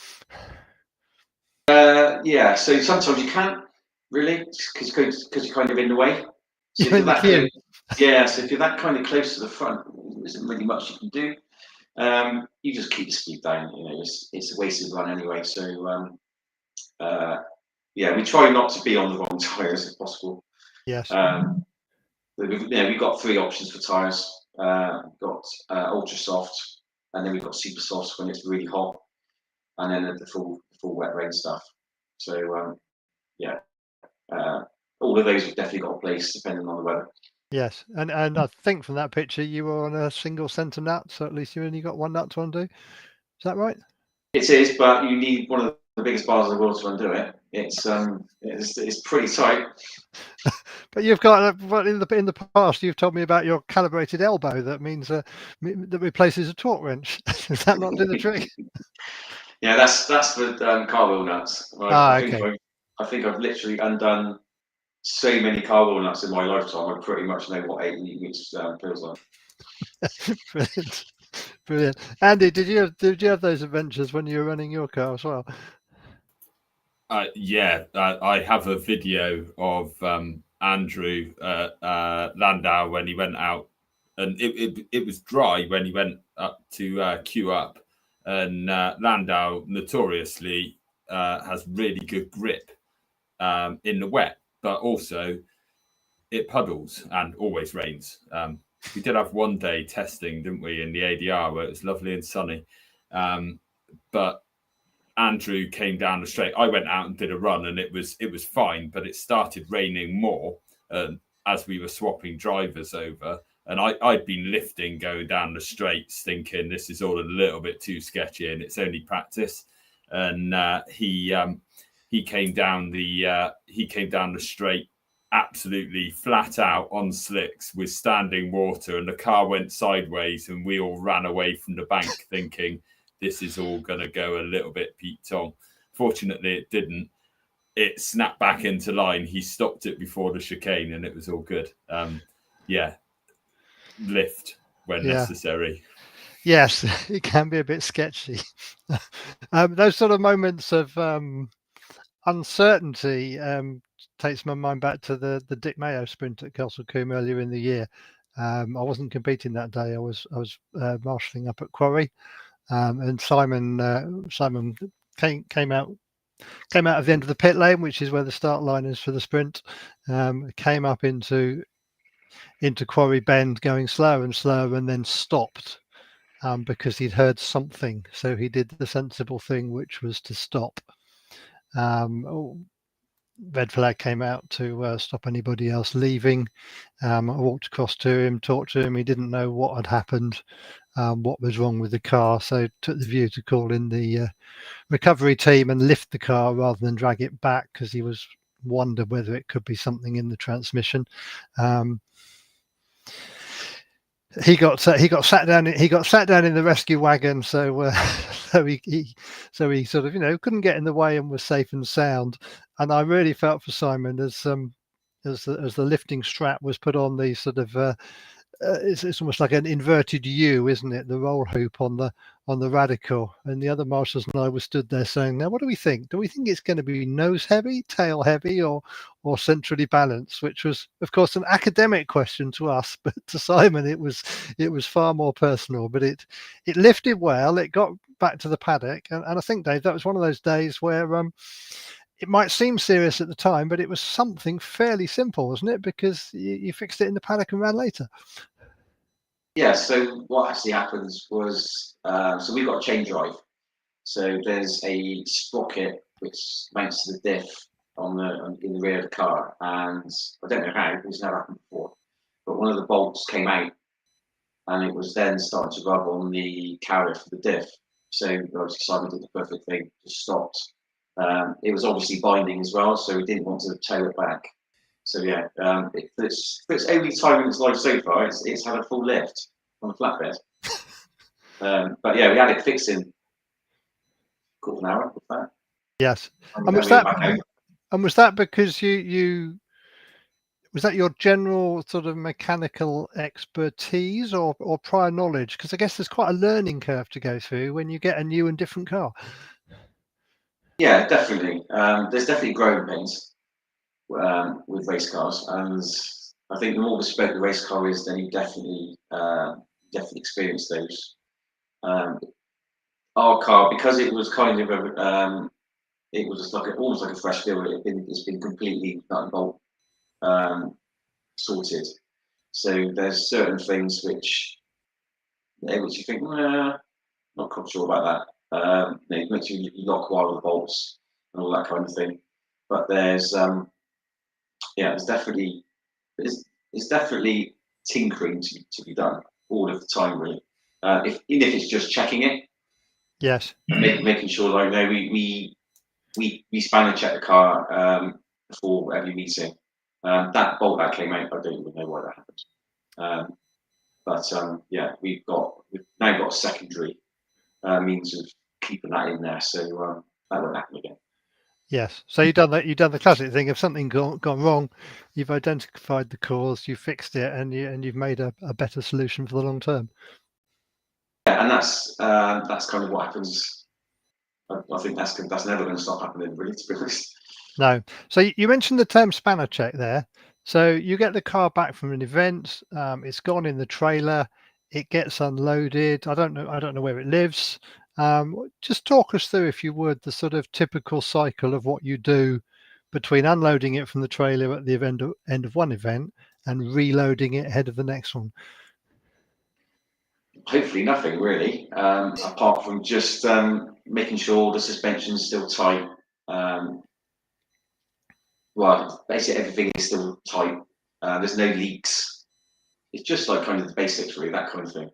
Yeah, so sometimes you can't really, because you're kind of in the way. So you're in the queue. So if you're that kind of close to the front, there isn't really much you can do. You just keep the speed down. It's a wasted run anyway. So we try not to be on the wrong tyres if possible. Yes. We've got 3 options for tyres. We've got ultra soft, and then we've got super soft when it's really hot, and then the full wet rain stuff. So all of those have definitely got a place depending on the weather. Yes, and I think from that picture you were on a single centre nut, so at least you only got one nut to undo. Is that right? It is, but you need one of the biggest bars in the world to undo it. It's pretty tight. But you've got in the past you've told me about your calibrated elbow that means that replaces a torque wrench. Does that not do the trick? Yeah, that's for car wheel nuts. Okay. I think I've literally undone so many car wheel nuts in my lifetime. I pretty much know what 8 weeks feels like. Brilliant. Andy, did you have those adventures when you were running your car as well? Yeah, I have a video of Andrew Landau when he went out, and it was dry when he went up to queue up, and Landau notoriously has really good grip in the wet, but also it puddles and always rains. We did have one day testing, didn't we, in the ADR where it was lovely and sunny, but Andrew came down the straight. I went out and did a run, and it was fine, but it started raining more as we were swapping drivers over. And I'd been lifting going down the straights, thinking this is all a little bit too sketchy, and it's only practice. And he came down the straight absolutely flat out on slicks with standing water, and the car went sideways, and we all ran away from the bank thinking this is all going to go a little bit Pete Tong. Fortunately, it didn't. it snapped back into line. He stopped it before the chicane, and it was all good. Yeah, lift when necessary. Yes, it can be a bit sketchy. Those sort of moments of uncertainty takes my mind back to the Dick Mayo sprint at Clemow earlier in the year. I wasn't competing that day. I was marshalling up at Quarry, and Simon came out of the end of the pit lane, which is where the start line is for the sprint. Came up into Quarry Bend, going slower and slower, and then stopped because he'd heard something. So he did the sensible thing, which was to stop. Red flag came out to stop anybody else leaving. I walked across to him, talked to him. He didn't know what had happened, what was wrong with the car. So took the view to call in the recovery team and lift the car rather than drag it back, because he was wondered whether it could be something in the transmission. He got sat down in the rescue wagon, so he sort of couldn't get in the way and was safe and sound. And I really felt for Simon as the lifting strap was put on the sort of it's almost like an inverted U, isn't it? The roll hoop on the Radical, and the other marshals and I were stood there saying, now what do we think? Do we think it's going to be nose heavy, tail heavy, or centrally balanced? Which was, of course, an academic question to us, but to Simon it was far more personal. But it lifted well. It got back to the paddock, and I think, Dave, that was one of those days where it might seem serious at the time, but it was something fairly simple, wasn't it? Because you fixed it in the paddock and ran later. Yeah, so what actually happens was, so we've got a chain drive. So there's a sprocket which mounts to the diff in the rear of the car, and I don't know how, it's never happened before, but one of the bolts came out, and it was then starting to rub on the carrier for the diff. So obviously Simon did the perfect thing, just stopped. It was obviously binding as well, so we didn't want to tow it back. So yeah, for its only time in its life so far, it's had a full lift on a flatbed. But yeah, we had it fixed in quarter of an hour with that. Yes, and was that because you was that your general sort of mechanical expertise or prior knowledge? Because I guess there's quite a learning curve to go through when you get a new and different car. Yeah, definitely. There's definitely growing pains with race cars, and I think the more bespoke the race car is, then you definitely experience those. Our car, because it was kind of it was just almost like a fresh build. It's been completely nut and bolt sorted. So there's certain things which you think, not quite sure about that. Make sure you lock wire the bolts and all that kind of thing. But there's it's definitely tinkering to be done all of the time, really. Even if it's just checking it. Yes. Making sure, like, no, we span and check the car before every meeting. That bolt that came out, I don't even know why that happened. But yeah, we've now got a secondary means of keeping that in there, so that won't happen again. Yes. So you've done the classic thing. If something gone wrong, you've identified the cause, you fixed it, and you've made a better solution for the long term. Yeah, and that's kind of what happens. I think that's never going to stop happening, really, to be honest. No. So you mentioned the term spanner check there. So you get the car back from an event. It's gone in the trailer. It gets unloaded. I don't know where it lives. Just talk us through, if you would, the sort of typical cycle of what you do between unloading it from the trailer at the end of one event and reloading it ahead of the next one. Hopefully nothing really, apart from just making sure the suspension's still tight. Well, basically everything is still tight. There's no leaks. It's just like kind of the basics, really, that kind of thing.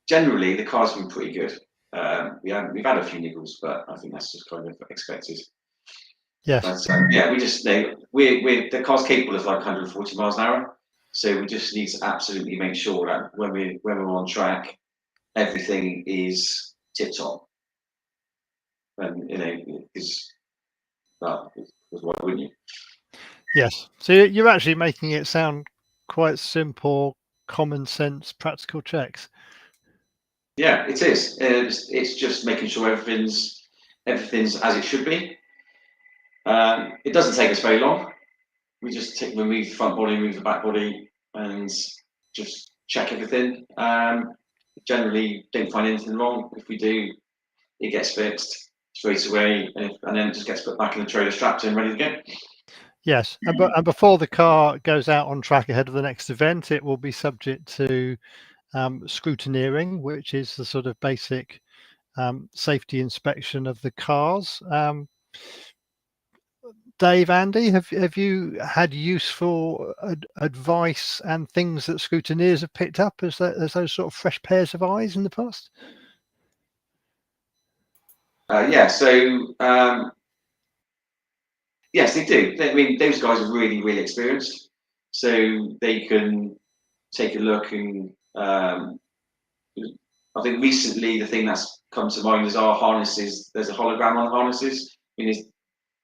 Generally, the car's been pretty good. We've had a few niggles, but I think that's just kind of expected. Yes. But yeah, we just the car's capable of like 140 miles an hour, so we just need to absolutely make sure that when we're on track, everything is tip top. and because why wouldn't you? Yes. So you're actually making it sound quite simple, common sense, practical checks. Yeah, it is. It's just making sure everything's as it should be. It doesn't take us very long. We just remove the front body, remove the back body, and just check everything. Generally, don't find anything wrong. If we do, it gets fixed straight away, and then it just gets put back in the trailer, strapped in, ready to go. Yes, and before the car goes out on track ahead of the next event, it will be subject to scrutineering, which is the sort of basic safety inspection of the cars. Dave, Andy, have you had useful advice and things that scrutineers have picked up as those sort of fresh pairs of eyes in the past? Yeah. So yes, they do. I mean, those guys are really, really experienced, so they can take a look. And I think recently the thing that's come to mind is our harnesses. There's a hologram on the harnesses.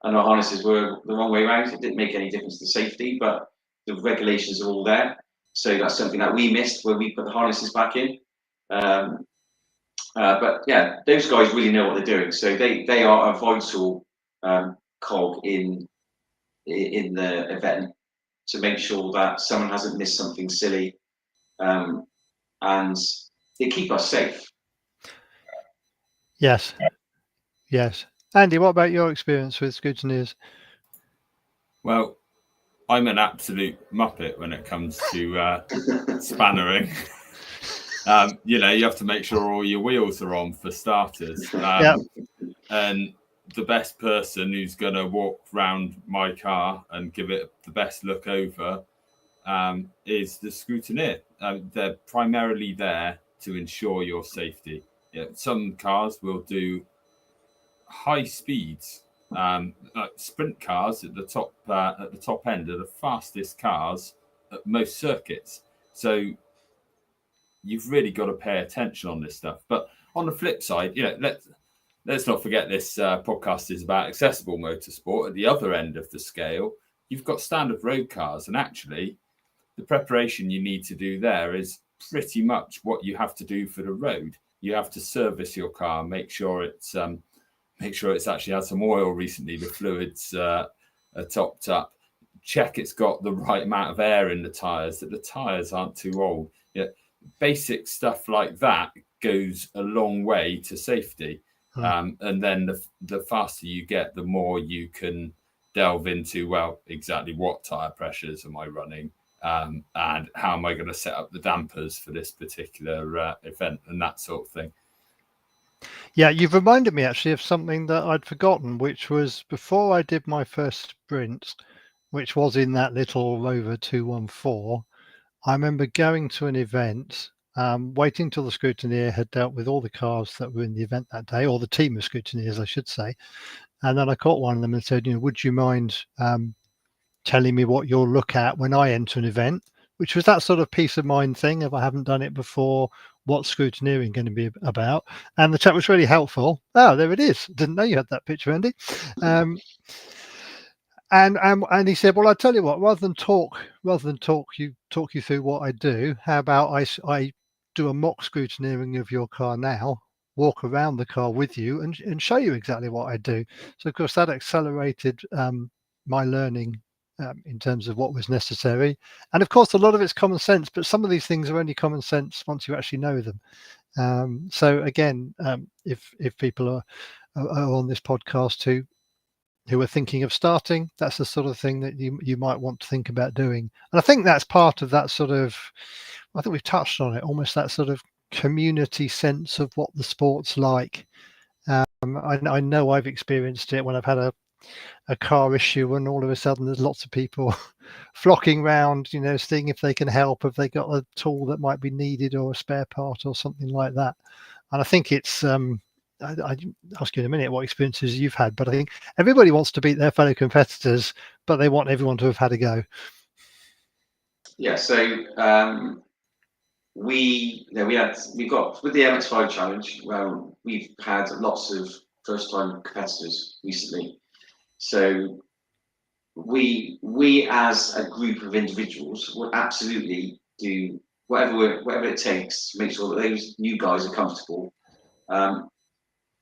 And our harnesses were the wrong way around. It didn't make any difference to safety, but the regulations are all there. So that's something that we missed where we put the harnesses back in. But yeah, those guys really know what they're doing. So they are a vital cog in the event to make sure that someone hasn't missed something silly, and they keep us safe. Yes. Andy, what about your experience with scrutineers? Well, I'm an absolute muppet when it comes to spannering. You have to make sure all your wheels are on for starters. And the best person who's going to walk round my car and give it the best look over is the scrutineer. They're primarily there to ensure your safety. Some cars will do high speeds. Like sprint cars at the top end are the fastest cars at most circuits. So you've really got to pay attention on this stuff. But on the flip side, let's not forget this podcast is about accessible motorsport. At the other end of the scale, you've got standard road cars, and actually, the preparation you need to do there is pretty much what you have to do for the road. You have to service your car, make sure it's actually had some oil recently, the fluids are topped up, check it's got the right amount of air in the tyres, that the tyres aren't too old. Basic stuff like that goes a long way to safety. And then the faster you get, the more you can delve into, well, exactly what tyre pressures am I running, and how am I going to set up the dampers for this particular event, and that sort of thing. Yeah, you've reminded me actually of something that I'd forgotten, which was before I did my first sprint, which was in that little Rover 214. I remember going to an event, waiting till the scrutineer had dealt with all the cars that were in the event that day, or the team of scrutineers, I should say. And then I caught one of them and said, would you mind telling me what you'll look at when I enter an event? Which was that sort of peace of mind thing. If I haven't done it before, what's scrutineering going to be about? And the chat was really helpful. Oh, there it is. Didn't know you had that picture, Andy. And he said, well, I'll tell you what, rather than talk you through what I do, how about I do a mock scrutineering of your car now, walk around the car with you and show you exactly what I do. So of course that accelerated my learning in terms of what was necessary. And of course, a lot of it's common sense, but some of these things are only common sense once you actually know them. So again, if people are on this podcast who are thinking of starting, that's the sort of thing that you might want to think about doing. And I think that's part of that sort of, I think we've touched on it, almost that sort of community sense of what the sport's like. I know I've experienced it when I've had a car issue, and all of a sudden there's lots of people flocking round, seeing if they can help, if they got a tool that might be needed or a spare part or something like that. And I think it's I'll ask you in a minute what experiences you've had, but I think everybody wants to beat their fellow competitors, but they want everyone to have had a go. Yeah, so we've got with the MX5 challenge. Well, we've had lots of first-time competitors recently. So we as a group of individuals will absolutely do whatever it takes to make sure that those new guys are comfortable.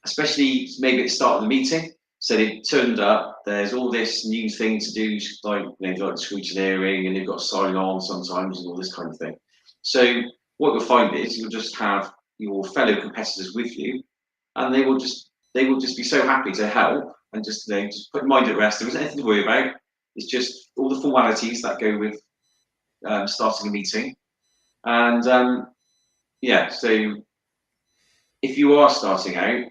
Especially maybe at the start of the meeting. So they've turned up, there's all this new thing to do, like, like scrutineering, and they've got to sign on sometimes and all this kind of thing. So what you'll find is you'll just have your fellow competitors with you, and they will just be so happy to help and just put your mind at rest. There isn't anything to worry about. It's just all the formalities that go with starting a meeting. And yeah, so if you are starting out,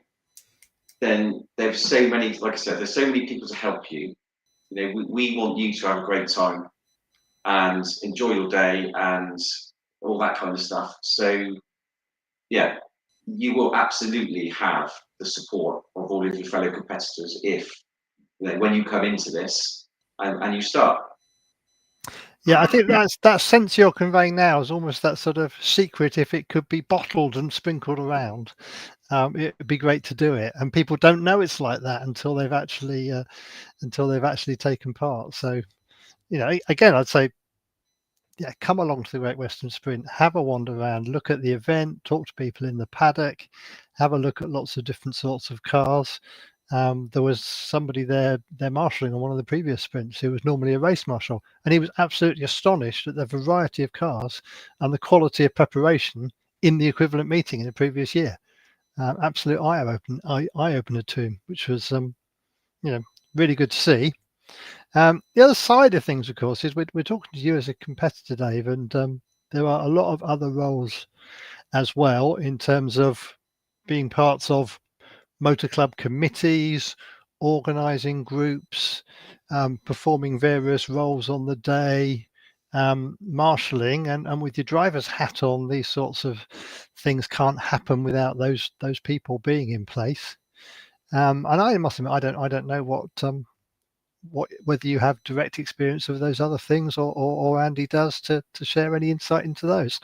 then there's so many, like I said, there's so many people to help you. You know, we want you to have a great time and enjoy your day and all that kind of stuff. So yeah, you will absolutely have the support of all of your fellow competitors if, you know, when you come into this and you start. Yeah, I think that sense you're conveying now is almost that sort of secret. If it could be bottled and sprinkled around, it would be great to do it. And people don't know it's like that until they've actually taken part. So, you know, again, I'd say, yeah, come along to the Great Western Sprint, have a wander around, look at the event, talk to people in the paddock, have a look at lots of different sorts of cars. There was somebody there marshalling on one of the previous sprints who was normally a race marshal, and he was absolutely astonished at the variety of cars and the quality of preparation in the equivalent meeting in the previous year. Absolute eye opener to him, which was really good to see. The other side of things, of course, is we're talking to you as a competitor, Dave, and there are a lot of other roles as well in terms of being parts of motor club committees, organising groups, performing various roles on the day, marshalling, and with your driver's hat on. These sorts of things can't happen without those people being in place. And I must admit, I don't know whether you have direct experience of those other things, or Andy does to share any insight into those.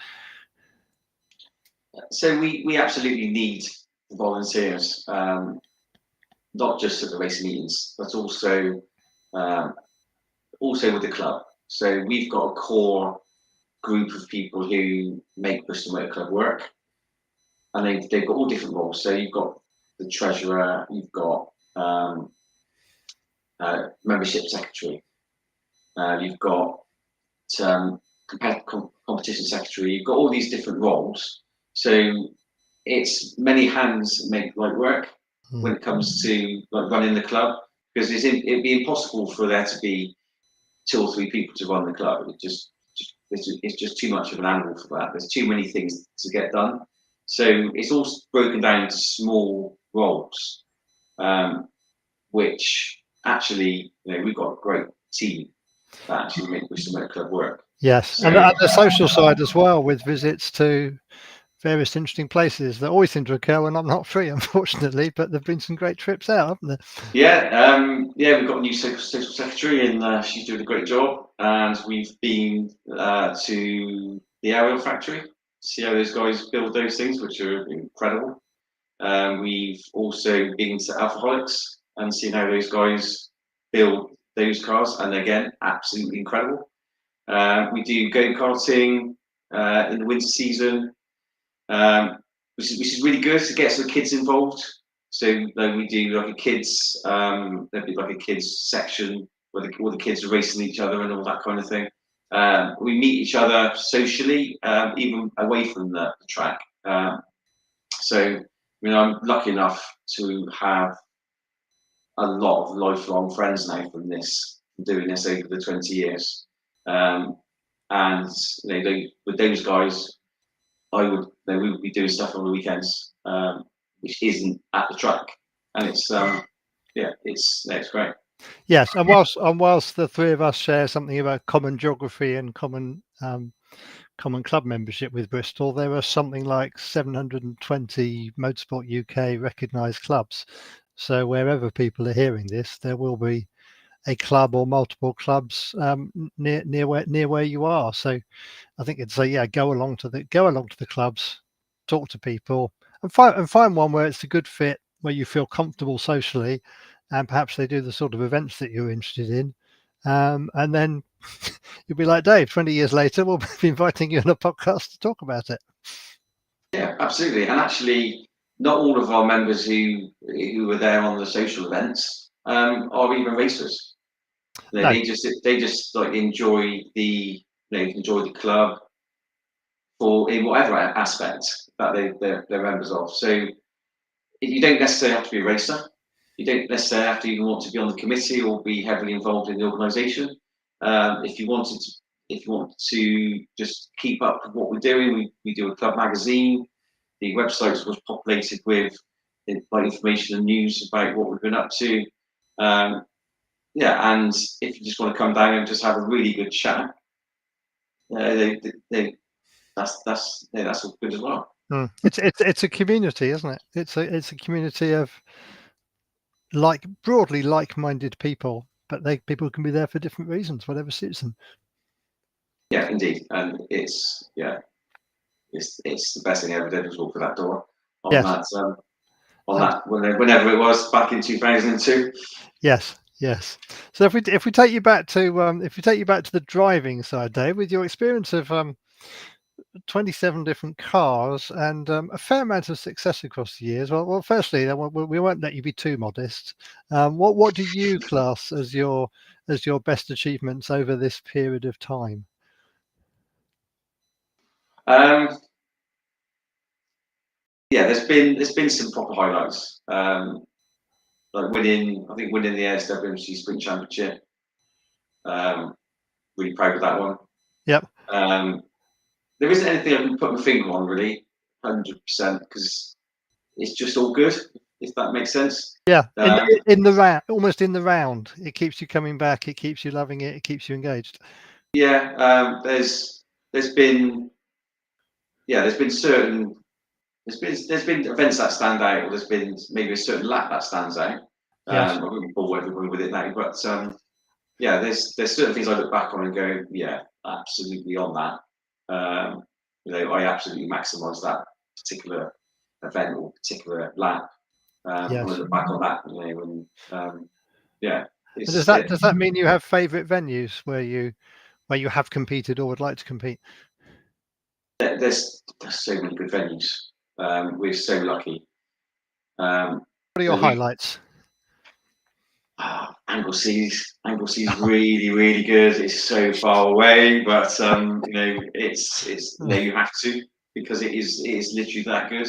So we absolutely need volunteers, not just at the race meetings, but also with the club. So we've got a core group of people who make Bristol Motor Club work, and they've got all different roles. So you've got the treasurer, you've got membership secretary, you've got competition secretary. You've got all these different roles. So it's many hands make light work when it comes to like running the club, because it'd be impossible for there to be 2 or 3 people to run the club. It's just too much of an animal for that. There's too many things to get done. So it's all broken down into small roles, which actually, you know, we've got a great team that actually make Bristol Motor Club work. Yes, so, and the social side as well, with visits to various interesting places that always seem to occur when I'm not free, unfortunately. But there've been some great trips out, haven't there? Yeah, we've got a new social secretary, and she's doing a great job. And we've been to the aerial factory to see how those guys build those things, which are incredible. We've also been to Alcoholics and seen how those guys build those cars, and again, absolutely incredible. We do go-karting in the winter season, which is really good to get some kids involved. So we do like a kids, there'd be like a kids section where all the kids are racing each other and all that kind of thing. We meet each other socially, even away from the track. So, I mean, I'm lucky enough to have a lot of lifelong friends now from doing this over the 20 years. And you know, with those guys, we would be doing stuff on the weekends, which isn't at the track, and it's great. Yes, and whilst the 3 of us share something about common geography and common club membership with Bristol, there are something like 720 Motorsport UK recognised clubs. So wherever people are hearing this, there will be a club or multiple clubs near where you are. So I think it's go along to the clubs, talk to people, and find one where it's a good fit where you feel comfortable socially, and perhaps they do the sort of events that you're interested in. And then you'll be like Dave, 20 years later, we'll be inviting you on a podcast to talk about it. Yeah, absolutely. And actually, not all of our members who were there on the social events are even racers. No. They just like enjoy the club for in whatever aspect that they're members of. So you don't necessarily have to be a racer. You don't necessarily have to even want to be on the committee or be heavily involved in the organisation. If you want to just keep up with what we're doing, we do a club magazine. The website was populated with information and news about what we've been up to. Yeah, and if you just want to come down and just have a really good chat, that's all good as well. It's a community, isn't it? It's a community of broadly like-minded people, but people can be there for different reasons, whatever suits them. Yeah, indeed, and it's the best thing I ever did was walk through that door on that whenever it was back in 2002. Yes. So if we take you back to the driving side, Dave, with your experience of 27 different cars and a fair amount of success across the years. Well, firstly, we won't let you be too modest. What do you class as your best achievements over this period of time? Yeah, there's been some proper highlights. Like winning the ASWMC Sprint Championship. Really proud of that one. Yep. There isn't anything I can put my finger on really, 100%, because it's just all good, if that makes sense. Yeah, in the round, almost in the round, it keeps you coming back. It keeps you loving it. It keeps you engaged. Yeah, there's been events that stand out, or there's been maybe a certain lap that stands out. Yes. I wouldn't bore everybody with it now, but yeah, there's certain things I look back on and go, yeah, absolutely on that. I absolutely maximised that particular event or particular lap. Yes. I look back on that, yeah. Does that mean you have favourite venues where you have competed or would like to compete? There's so many good venues. We're so lucky. What are your highlights? Anglesey's really, really good. It's so far away, but it's you have to, because it is literally that good.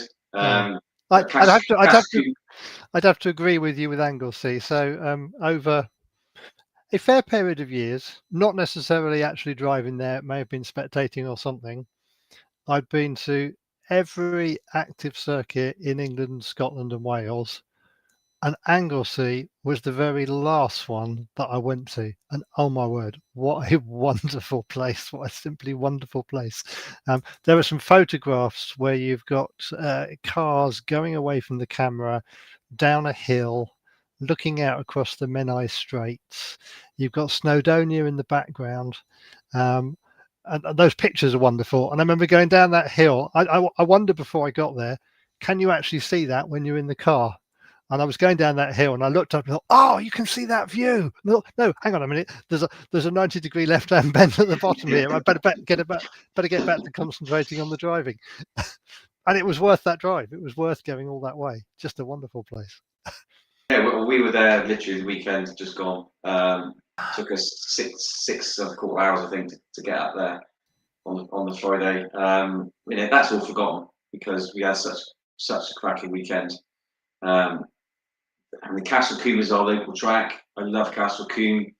I'd have to agree with you with Anglesey. So over a fair period of years, not necessarily actually driving there, it may have been spectating or something, I'd been to every active circuit in England, Scotland and Wales, and Anglesey was the very last one that I went to. And oh my word, what a wonderful place. What a simply wonderful place. There are some photographs where you've got cars going away from the camera down a hill, looking out across the Menai Straits. You've got Snowdonia in the background. And those pictures are wonderful. And I remember going down that hill. I wondered before I got there, can you actually see that when you're in the car? And I was going down that hill and I looked up and thought, oh, you can see that view. No, hang on a minute. There's a 90-degree left-hand bend at the bottom here. I better get back to concentrating on the driving. And it was worth that drive. It was worth going all that way. Just a wonderful place. Yeah, well, we were there literally the weekend just gone. Took us six and a quarter hours, I think, to get up there on the Friday. That's all forgotten because we had such a cracking weekend. And the Castle Combe is our local track. I love Castle Combe.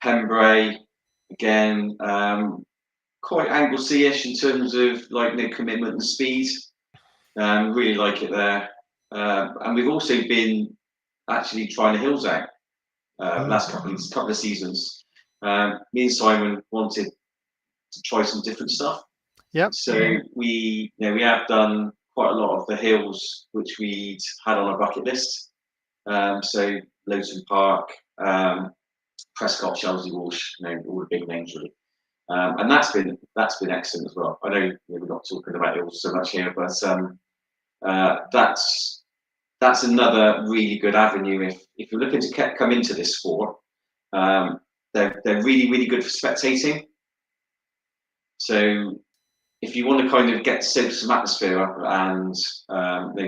Pembrey, again, quite Anglesey-ish in terms of commitment and speed. Really like it there. And we've also been actually trying the hills out last couple of seasons. Me and Simon wanted to try some different stuff. Yep. So we have done quite a lot of the hills which we'd had on our bucket list. So Lowton Park, Prescott, Chelsea, Walsh, all the big names really. And that's been excellent as well. I know we're not talking about hills so much here, but that's that's another really good avenue if you're looking to come into this sport. They're really, really good for spectating. So if you want to kind of get some atmosphere up and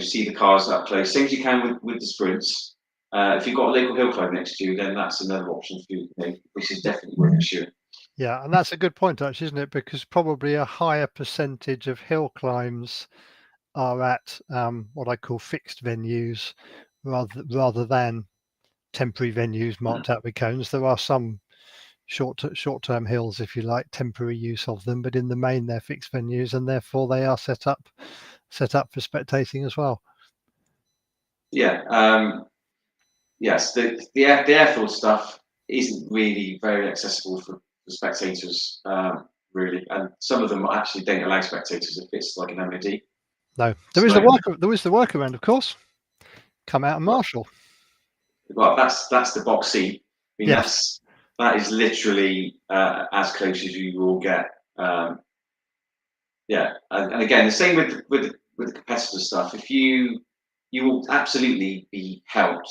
see the cars up close, same as you can with the sprints. If you've got a local hill climb next to you, then that's another option for you, which is definitely worth pursuing. Yeah, and that's a good point, actually, isn't it? Because probably a higher percentage of hill climbs are at what I call fixed venues rather than temporary venues marked out with cones. There are some short-term hills, if you like, temporary use of them, but in the main they're fixed venues, and therefore they are set up for spectating as well. Yeah. Yes, the airfield stuff isn't really very accessible for spectators, really, and some of them actually don't allow spectators if it's like an MOD. No, there is the workaround, of course. Come out and marshal. Well, that's the box seat. I mean, yes. that is literally as close as you will get. Yeah, and again, the same with the competitor stuff. If you will absolutely be helped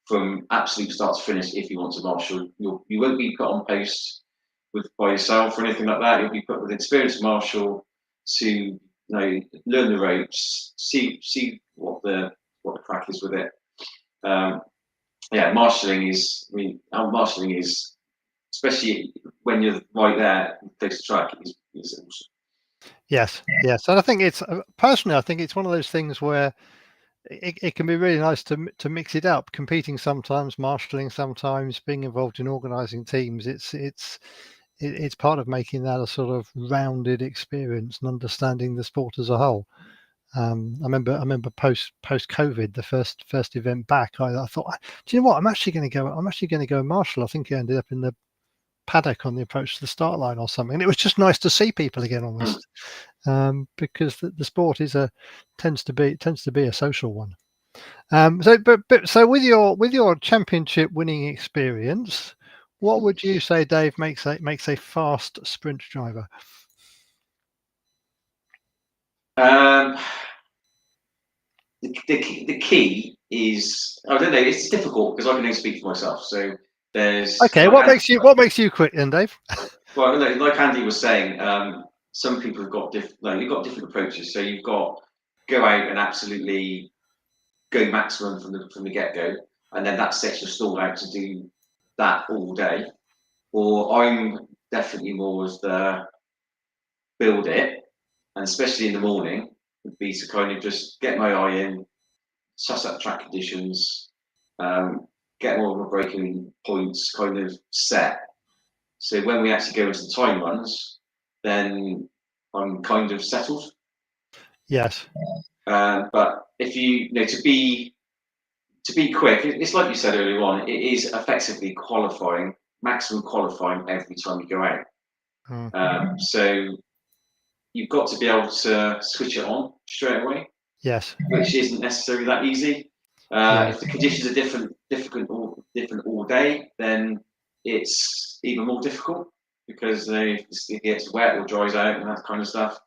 from absolute start to finish if you want to marshal. You won't be put on post by yourself or anything like that. You'll be put with an experienced marshal to learn the ropes, see what the crack is with it. Marshalling is especially when you're right there close to track is awesome. Yes, and I think it's personally, I think it's one of those things where it can be really nice to mix it up, competing sometimes, marshalling sometimes, being involved in organising teams. It's part of making that a sort of rounded experience and understanding the sport as a whole. I remember post COVID, the first event back, I thought, do you know what? I'm actually going to go and marshal. I think I ended up in the paddock on the approach to the start line or something. And it was just nice to see people again almost, because the sport tends to be a social one. So with your championship winning experience, what would you say, Dave, makes a fast sprint driver? The key is, I don't know, it's difficult because I can only speak for myself. So there's what makes you quick then, Dave? Well, like Andy was saying, some people have got you've got different approaches. So you've got go out and absolutely go maximum from the get go, and then that sets your stall out to do that all day. Or I'm definitely more as the build it, and especially in the morning, would be to kind of just get my eye in, suss up track conditions, get all of my braking points kind of set. So when we actually go into the time runs, then I'm kind of settled. Yes. But if to be quick, it's like you said earlier on, it is effectively maximum qualifying every time you go out. So you've got to be able to switch it on straight away. Yes. Which isn't necessarily that easy. If the conditions are different all day, then it's even more difficult because it gets wet or dries out and that kind of stuff.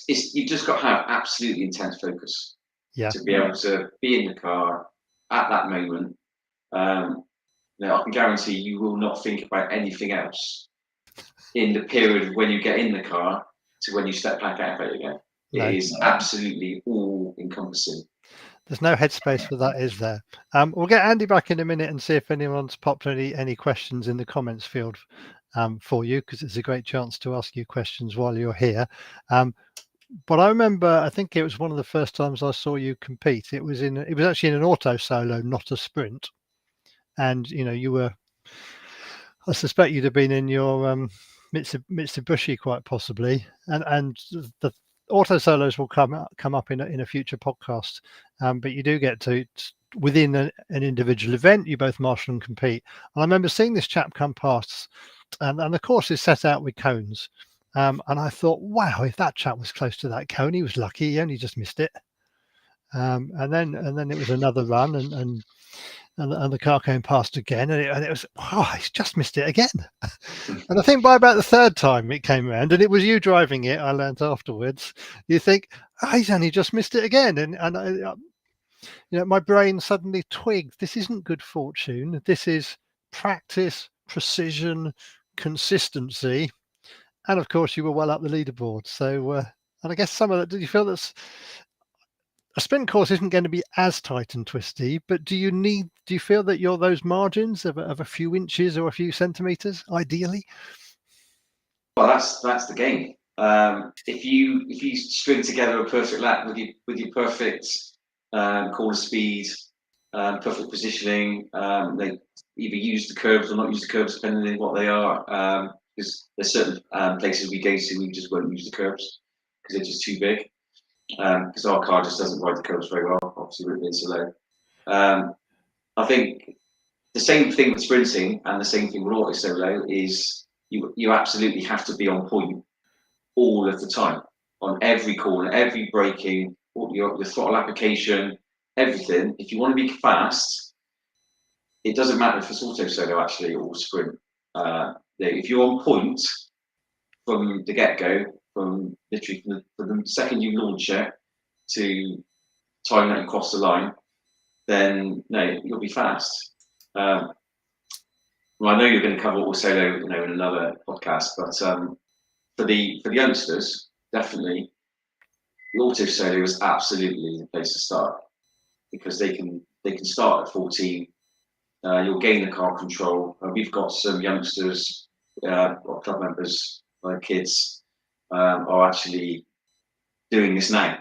You've just got to have absolutely intense focus to be able to be in the car at that moment. I can guarantee you will not think about anything else in the period when you get in the car to when you step back out of it again. No. It is absolutely all encompassing. There's no headspace for that, is there? We'll get Andy back in a minute and see if anyone's popped any questions in the comments field for you, because it's a great chance to ask you questions while you're here. But I remember, I think it was one of the first times I saw you compete. It was actually in an auto solo, not a sprint. And you were, I suspect you'd have been in your Mitsubishi quite possibly, and the auto solos will come up in a future podcast, but you do get to within an individual event, you both marshal and compete. And I remember seeing this chap come past, and the course is set out with cones, and I thought, wow, if that chap was close to that cone, he was lucky. He only just missed it. And then it was another run, and the car came past again, and it was, wow, he's just missed it again. And I think by about the third time it came around, and it was you driving it, I learned afterwards, you think, he's only just missed it again. And my brain suddenly twigged, this isn't good fortune. This is practice, precision, consistency. And of course, you were well up the leaderboard. So, and I guess some of that, did you feel that a sprint course isn't going to be as tight and twisty, but do you feel that you're those margins of a few inches or a few centimeters, ideally? Well, that's the game. If you string together a perfect lap with your perfect corner speed, perfect positioning, they either use the curbs or not use the curbs depending on what they are. Because there's certain places we go to, we just won't use the curbs because they're just too big. Because our car just doesn't ride the curbs very well, obviously with it being so low. I think the same thing with sprinting and the same thing with auto solo is you absolutely have to be on point all of the time, on every corner, every braking, your throttle application, everything. If you want to be fast, it doesn't matter if it's auto solo actually or sprint. If you're on point from the get-go, from literally from the second you launch it to time that you cross the line, then no, you'll be fast. Well, I know you're going to cover auto solo, in another podcast, but for the youngsters, definitely, the auto solo is absolutely the place to start because they can start at 14. You'll gain the car control. We've got some youngsters, or club members, kids, are actually doing this now.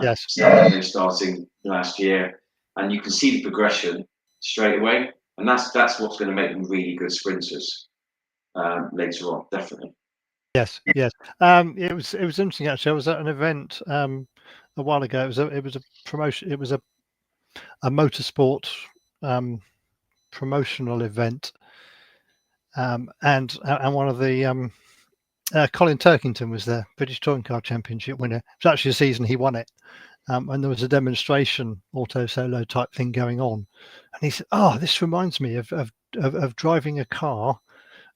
Yes. Starting last year, and you can see the progression straight away, and that's what's going to make them really good sprinters later on, definitely. Yes. It was interesting actually. I was at an event a while ago. It was a promotion. It was a motorsport promotional event, and one of the Colin Turkington was there, British Touring Car Championship winner. It was actually a season he won it, and there was a demonstration auto solo type thing going on, and he said, "Oh, this reminds me of driving a car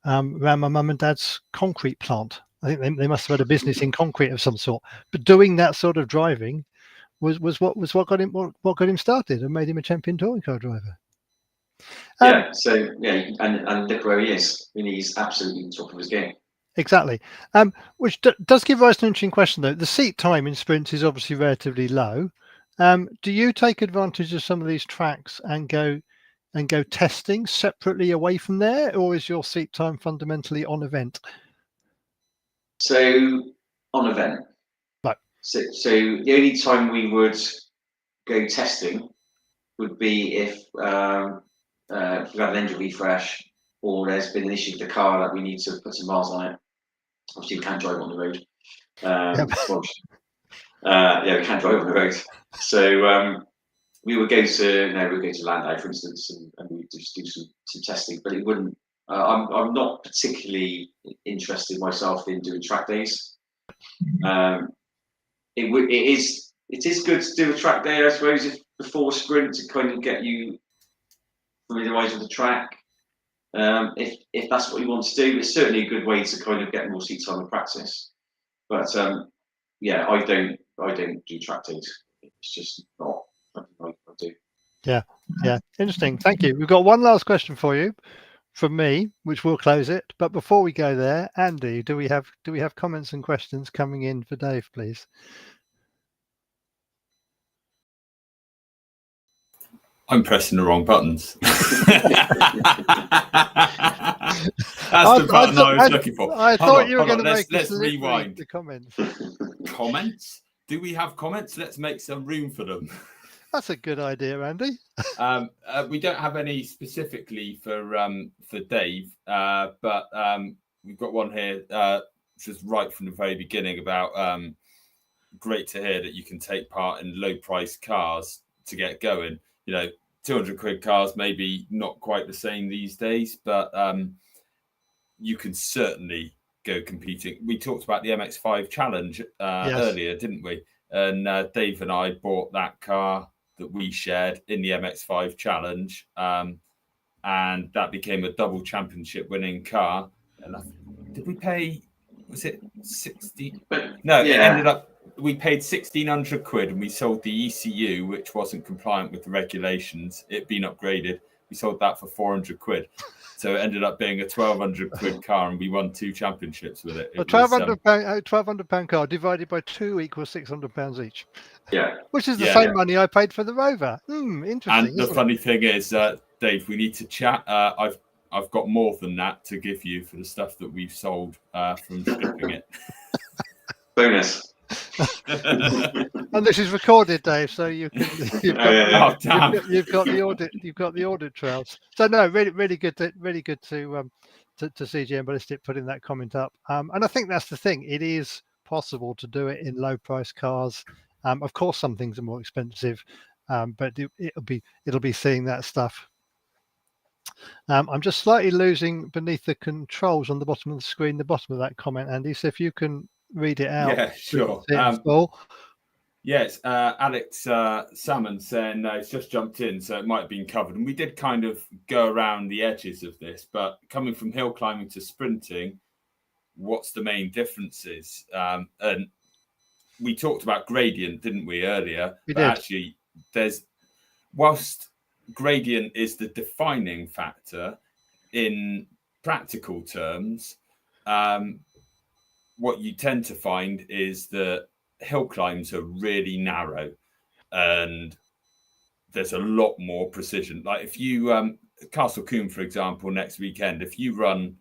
around my mum and dad's concrete plant. I think they must have had a business in concrete of some sort, but doing that sort of driving was what got him started and made him a champion touring car driver." And look where he is. I mean, he's absolutely top of his game. Exactly. Which does give rise to an interesting question, though. The seat time in sprints is obviously relatively low. Do you take advantage of some of these tracks and go testing separately away from there, or is your seat time fundamentally on event? So on event. Right. So the only time we would go testing would be if we've had an engine refresh or there's been an issue with the car that we need to put some miles on it. Obviously, we can't drive on the road. We can't drive on the road. So we would go to Landau, for instance, and we just do some testing. But it wouldn't. I'm not particularly interested myself in doing track days. It is good to do a track day, I suppose, before sprint to kind of get you familiarised with the track. If that's what you want to do, it's certainly a good way to kind of get more seat time and practice. But I don't do track days. It's just not something I do. Yeah, interesting. Thank you. We've got one last question for you from me, which will close it. But before we go there, Andy, do we have comments and questions coming in for Dave, please? I'm pressing the wrong buttons. That's the button I was looking for. I thought you were going to make. Let's rewind. The comments. Comments? Do we have comments? Let's make some room for them. That's a good idea, Andy. We don't have any specifically for Dave, but we've got one here just right from the very beginning about great to hear that you can take part in low-priced cars to get going. 200 quid cars maybe not quite the same these days, but you can certainly go competing. We talked about the MX-5 Challenge earlier, didn't we? And Dave and I bought that car that we shared in the MX-5 Challenge, and that became a double championship winning car. And did we pay? Was it 60? No, it ended up. we paid 1,600 quid and we sold the ECU, which wasn't compliant with the regulations. It'd been upgraded. We sold that for 400 quid. So it ended up being a 1,200 quid car, and we won 2 championships with it. A £1,200 car divided by 2 equals £600 each. Yeah. Which is the same money I paid for the Rover. Interesting. And the funny thing is, Dave, we need to chat. I've got more than that to give you for the stuff that we've sold from shipping it. Bonus. And this is recorded, Dave, so you've got the audit trails. So no, really good to CGM Ballistic putting that comment up. And I think that's the thing. It is possible to do it in low price cars. Of course, some things are more expensive, but it'll be seeing that stuff. I'm just slightly losing beneath the controls on the bottom of the screen, the bottom of that comment, Andy. So if you can read it out. Yeah, sure. Yes, Alex Salmon saying he's just jumped in, so it might have been covered. And we did kind of go around the edges of this, but coming from hill climbing to sprinting, what's the main differences? And we talked about gradient, didn't we, earlier? We did. Actually, whilst gradient is the defining factor in practical terms, what you tend to find is that hill climbs are really narrow and there's a lot more precision. Like if you, Castle Combe, for example, next weekend, if you run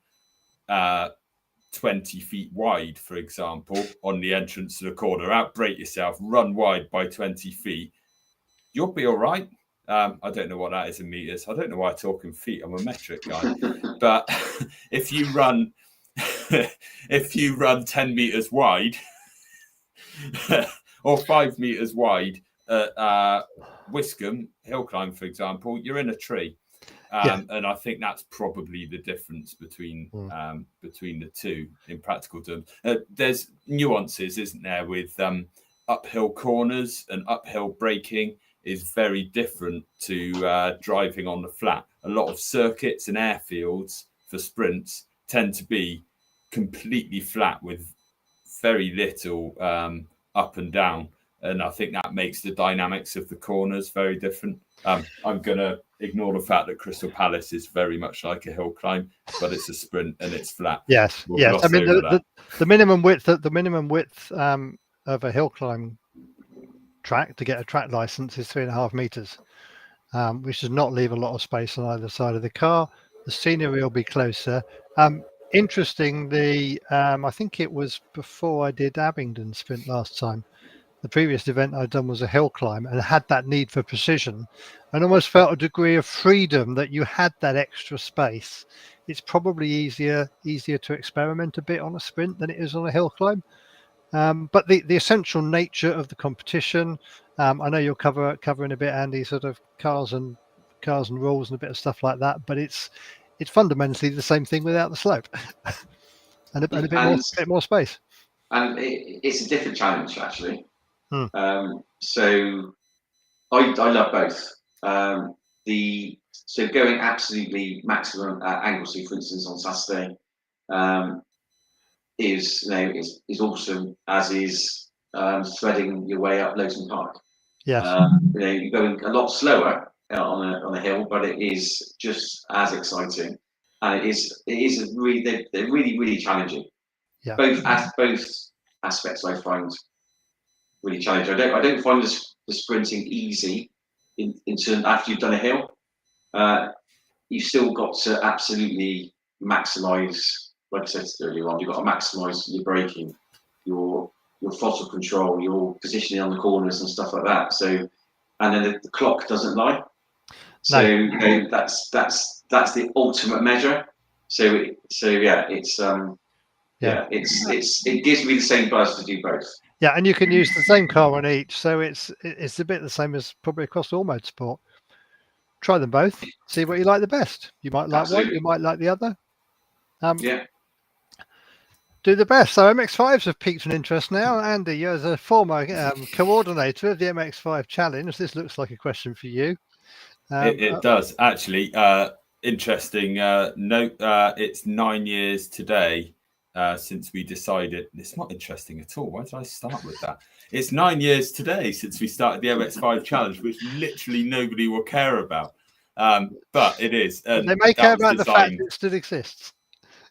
20 feet wide, for example, on the entrance to the corner, outbrake yourself, run wide by 20 feet, you'll be all right. I don't know what that is in meters. I don't know why I talk in feet. I'm a metric guy. But if you run 10 meters wide or 5 meters wide at Wiscombe hill climb, for example, you're in a tree. And I think that's probably the difference between the two in practical terms. There's nuances, isn't there, with uphill corners, and uphill braking is very different to driving on the flat. A lot of circuits and airfields for sprints tend to be completely flat with very little up and down. And I think that makes the dynamics of the corners very different. I'm going to ignore the fact that Crystal Palace is very much like a hill climb, but it's a sprint and it's flat. Yes. I mean, the minimum width of a hill climb track to get a track license is 3.5 meters, which does not leave a lot of space on either side of the car. The scenery will be closer. Interestingly, I think it was before I did Abingdon sprint last time. The previous event I'd done was a hill climb and had that need for precision, and almost felt a degree of freedom that you had that extra space. It's probably easier to experiment a bit on a sprint than it is on a hill climb. But the essential nature of the competition, I know you'll cover in a bit, Andy, sort of cars and rules and a bit of stuff like that. But it's fundamentally the same thing without the slope and a bit more space. And it's a different challenge, actually. So I love both. So going absolutely maximum at Anglesey, for instance, on Saturday, is awesome, as is threading your way up Lowton Park. Yes. You're going a lot slower on a hill, but it is just as exciting, and they're really challenging. Yeah. Both aspects I find really challenging. I don't find the sprinting easy in turn after you've done a hill. You've still got to absolutely maximise. Like I said earlier on, you've got to maximise your braking, your throttle control, your positioning on the corners and stuff like that. So, and then the clock doesn't lie. So that's the ultimate measure. It gives me the same buzz to do both. Yeah, and you can use the same car on each, so it's a bit the same as probably across all motorsport. Try them both, see what you like the best. You might like one, you might like the other. Do the best. So MX-5s have piqued an interest now. Andy, you're as a former coordinator of the MX-5 Challenge, this looks like a question for you. It does, actually. Interesting note. It's 9 years today since we decided. It's not interesting at all. Why did I start with that? It's 9 years today since we started the MX5 Challenge, which literally nobody will care about. But it is. And they may care about the fact it still exists.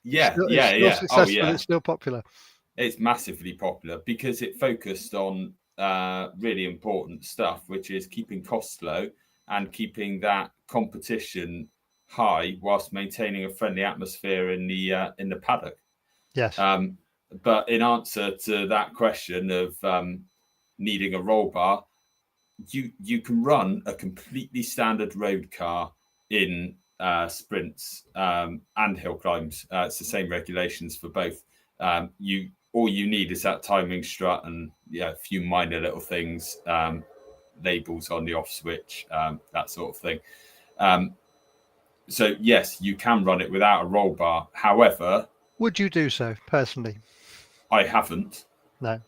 Yeah, it's still successful, it's still popular. It's massively popular because it focused on really important stuff, which is keeping costs low and keeping that competition high whilst maintaining a friendly atmosphere in the paddock. Yes. But in answer to that question of needing a roll bar, you can run a completely standard road car in sprints and hill climbs. It's the same regulations for both. All you need is that timing strut and a few minor little things, labels on the off switch, that sort of thing. So yes, you can run it without a roll bar. However, would you do so personally? I haven't. No.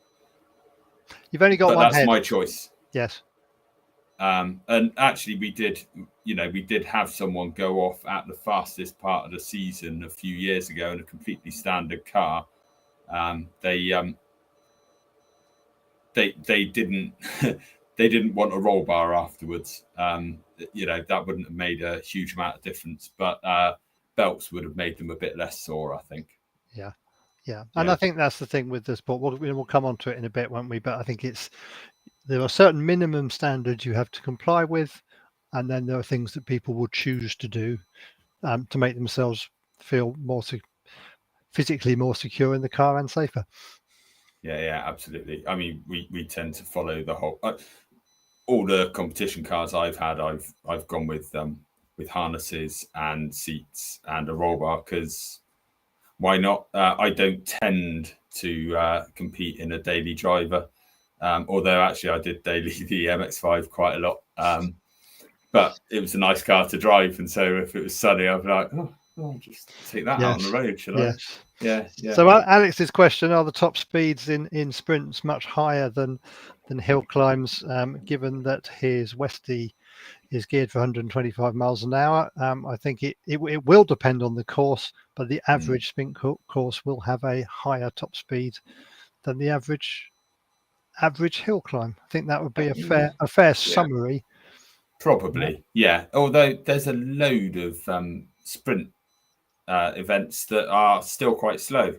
You've only got one that's head. My choice. Yes. And actually, we did have someone go off at the fastest part of the season a few years ago in a completely standard car. They didn't they didn't want a roll bar afterwards. That wouldn't have made a huge amount of difference, but belts would have made them a bit less sore, I think. Yeah. And I think that's the thing with the sport. We'll come on to it in a bit, won't we? But I think there are certain minimum standards you have to comply with, and then there are things that people will choose to do to make themselves feel physically more secure in the car and safer. Yeah, absolutely. I mean, we tend to follow the whole. All the competition cars I've had, I've gone with harnesses and seats and a roll bar because why not? I don't tend to compete in a daily driver. Although actually I did daily the MX5 quite a lot, but it was a nice car to drive, and so if it was sunny, I'd be like, I'll just take that out on the road, shall I? Yeah. So Alex's question: are the top speeds in sprints much higher than hill climbs? Given that his Westie is geared for 125 miles an hour, I think it will depend on the course, but the average sprint course will have a higher top speed than the average hill climb. I think that would be a fair summary. Probably, yeah. Although there's a load of sprint events that are still quite slow.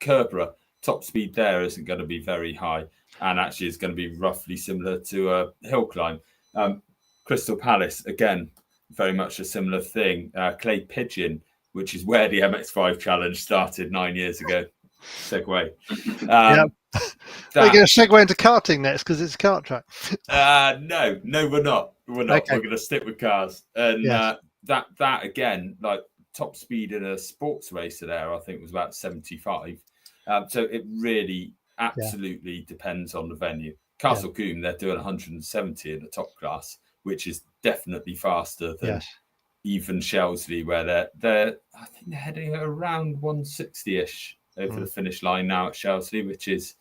Kerbera, top speed there isn't going to be very high, and actually is going to be roughly similar to a hill climb. Crystal Palace, again, very much a similar thing. Clay Pigeon, which is where the MX5 Challenge started 9 years ago. Segue. We're going to segue into karting next because it's a kart track. No, we're not. We're not. Okay. We're going to stick with cars. And that again, like top speed in a sports racer there, I think was about 75. So it really absolutely depends on the venue. Castle Combe, they're doing 170 in the top class, which is definitely faster than even Shelsley, where they're I think they're heading around 160-ish over the finish line now at Shelsley, which is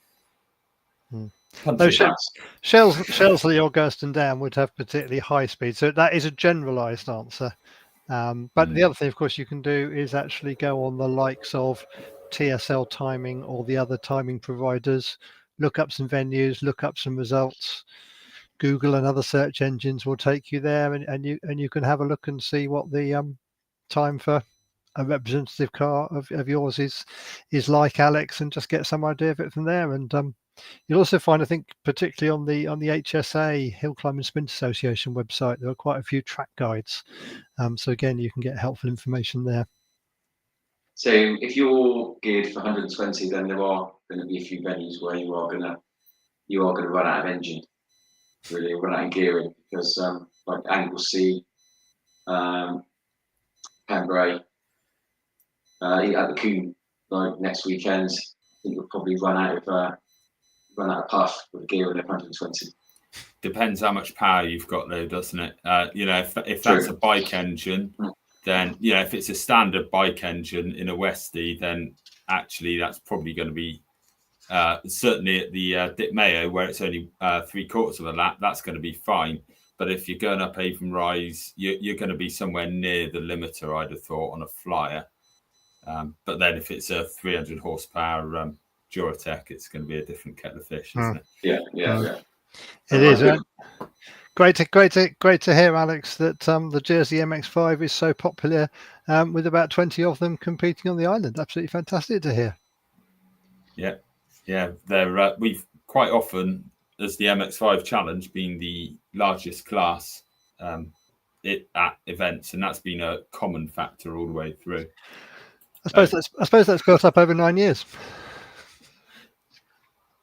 Shelsley or Gurston Down would have particularly high speed. So that is a generalised answer. But the other thing, of course, you can do is actually go on the likes of TSL Timing or the other timing providers, look up some venues, look up some results. Google and other search engines will take you there, and you can have a look and see what the time for a representative car of yours is like, Alex, and just get some idea of it from there. And you'll also find, I think, particularly on the HSA Hill Climb and Sprint Association website, there are quite a few track guides. So again, you can get helpful information there. So if you're geared for 120, then there are going to be a few venues where you are going to run out of engine, really run out of gearing, because like Anglesey, Pembrey, at the Combe, like next weekend, I think you'll probably run out of puff with a gear in 120. Depends how much power you've got though, doesn't it? If that's a bike engine, then if it's a standard bike engine in a Westie, then actually that's probably going to be certainly at the Dip Mayo, where it's only 3/4 of a lap, that's going to be fine. But if you're going up Avon Rise, you're going to be somewhere near the limiter, I'd have thought, on a flyer. But then if it's a 300 horsepower Duratec, it's going to be a different kettle of fish, isn't it? Yeah. It is. Great to hear, Alex, that the Jersey MX-5 is so popular, with about 20 of them competing on the island. Absolutely fantastic to hear. Yeah. They're we've quite often, as the MX-5 Challenge, been the largest class at events, and that's been a common factor all the way through. I suppose that's built up over 9 years.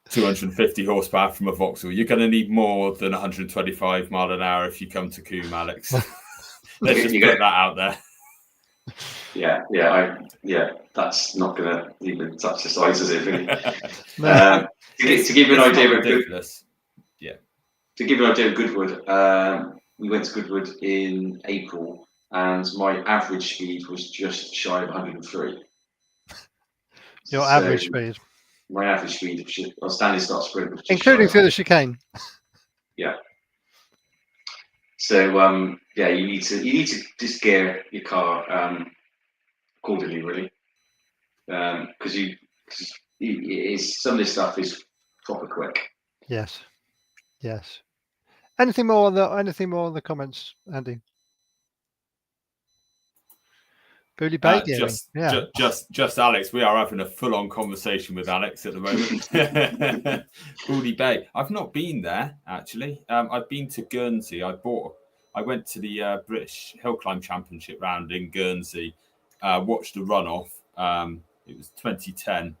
250 horsepower from a Vauxhall. You're going to need more than 125 mile an hour if you come to Clemow, Alex. Let's just put that out there. Yeah. That's not going to even touch the size, is it? Really? To give you an idea of ridiculous. To give you an idea of Goodwood, we went to Goodwood in April, and my average speed was just shy of 103. Your average speed? My average speed on standing start sprint was just including through the chicane. Yeah. So you need to just gear your car accordingly, really, because some of this stuff is proper quick. Yes. Anything more on the comments, Andy? Bully Bay just Alex. We are having a full-on conversation with Alex at the moment. Bully Bay. I've not been there actually. I've been to Guernsey. I went to the British Hill Climb Championship round in Guernsey. Watched the runoff. It was 2010.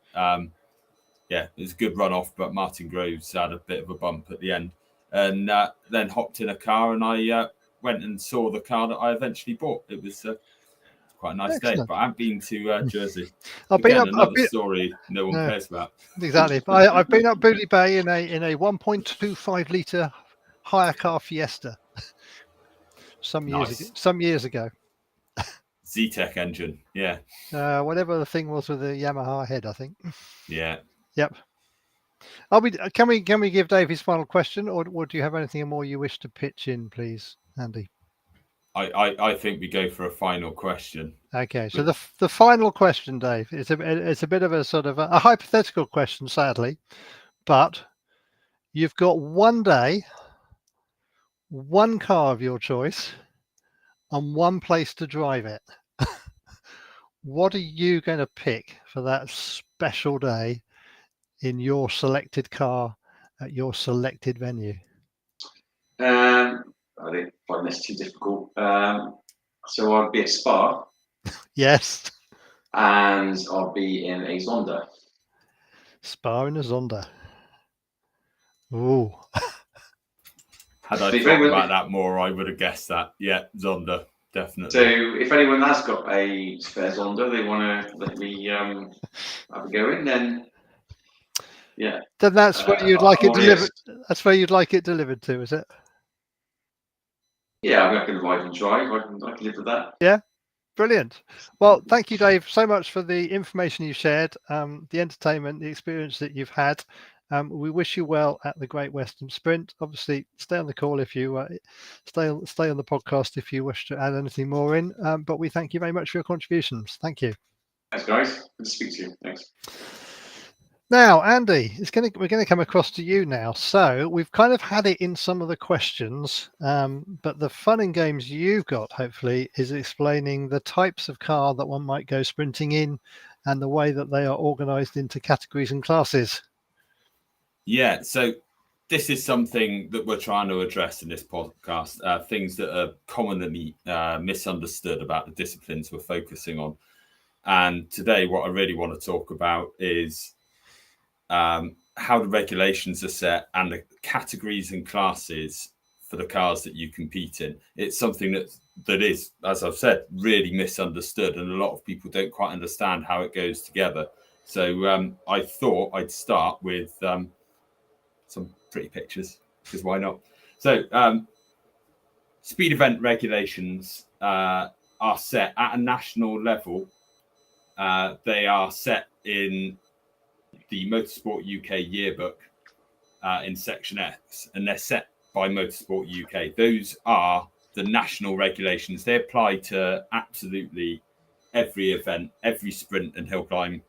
It was a good runoff, but Martin Groves had a bit of a bump at the end, and then hopped in a car and I went and saw the car that I eventually bought. It was quite a nice day, but I haven't been to Jersey. Another story no one cares about. Exactly. I've been up Bully Bay in a 1.25 litre hire car Fiesta some years ago. Z-Tech engine, yeah. Whatever the thing was with the Yamaha head, I think. Yeah. Yep. Can we give Dave his final question, or do you have anything more you wish to pitch in, please, Andy? I think we go for a final question. Okay, so the final question, Dave, it's a bit of a sort of a hypothetical question, sadly, but you've got one day, one car of your choice, and one place to drive it. What are you going to pick for that special day in your selected car at your selected venue? I think find this too difficult. So I'll be at Spa. Yes. And I'll be in a Zonda. Spa in a Zonda. Ooh. Had I thought about that more, I would have guessed that. Yeah, Zonda, definitely. So if anyone has got a spare Zonda, they want to let me have a go in, then yeah. Then that's where you'd like it delivered. That's where you'd like it delivered to, is it? Yeah, I can ride and drive. I can live with that. Yeah, brilliant. Well, thank you, Dave, so much for the information you shared, the entertainment, the experience that you've had. We wish you well at the Great Western Sprint. Obviously, stay on the call if you stay on the podcast if you wish to add anything more in. But we thank you very much for your contributions. Thank you. Thanks, guys. Good to speak to you. Thanks. Now, Andy, we're going to come across to you now. So we've kind of had it in some of the questions, but the fun and games you've got, hopefully, is explaining the types of car that one might go sprinting in and the way that they are organised into categories and classes. Yeah, so this is something that we're trying to address in this podcast, things that are commonly misunderstood about the disciplines we're focusing on. And today, what I really want to talk about is how the regulations are set and the categories and classes for the cars that you compete in. It's something that is, as I've said, really misunderstood, and a lot of people don't quite understand how it goes together. So I thought I'd start with some pretty pictures, because why not? So speed event regulations are set at a national level. They are set in the Motorsport UK yearbook in Section X, and they're set by Motorsport UK. Those are the national regulations. They apply to absolutely every event, every sprint and hill climb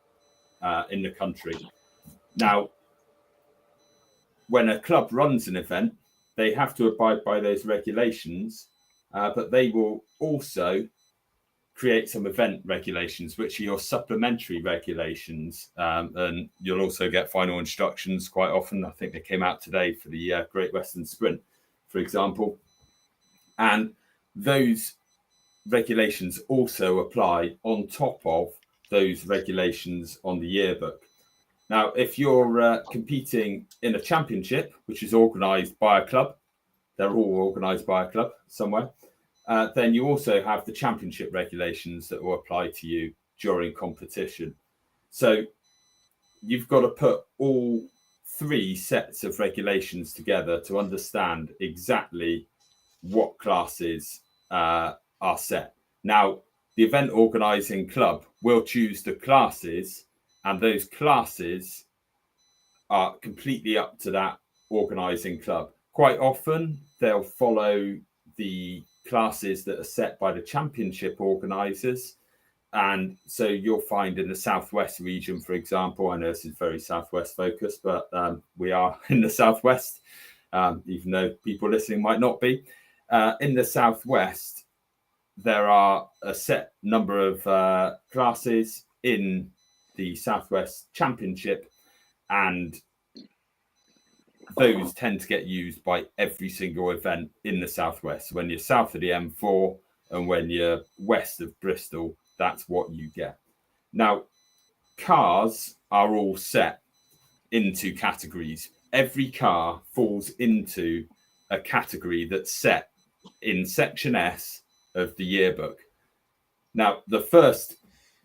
in the country. Now, when a club runs an event, they have to abide by those regulations, but they will also create some event regulations, which are your supplementary regulations. And you'll also get final instructions quite often. I think they came out today for the Great Western Sprint, for example. And those regulations also apply on top of those regulations on the yearbook. Now, if you're competing in a championship, which is organised by a club, they're all organised by a club somewhere, then you also have the championship regulations that will apply to you during competition. So you've got to put all three sets of regulations together to understand exactly what classes are set. Now, the event organising club will choose the classes, and those classes are completely up to that organising club. Quite often, they'll follow the classes that are set by the championship organisers. And so you'll find in the Southwest region, for example, I know this is very Southwest focused, but we are in the Southwest, even though people listening might not be. In the Southwest, there are a set number of classes in the Southwest Championship, and those tend to get used by every single event in the Southwest. When you're south of the M4 and when you're west of Bristol, that's what you get. Now, cars are all set into categories. Every car falls into a category that's set in section S of the yearbook. Now, the first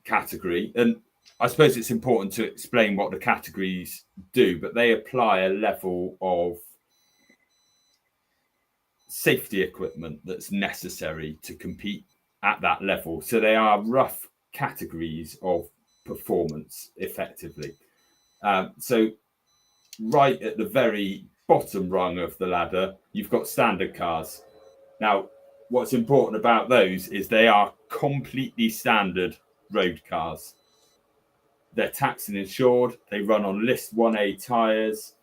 category, and I suppose it's important to explain what the categories do, but they apply a level of safety equipment that's necessary to compete at that level. So they are rough categories of performance, effectively. So right at the very bottom rung of the ladder, you've got standard cars. Now, what's important about those is they are completely standard road cars. They're taxed and insured. They run on list 1A tyres.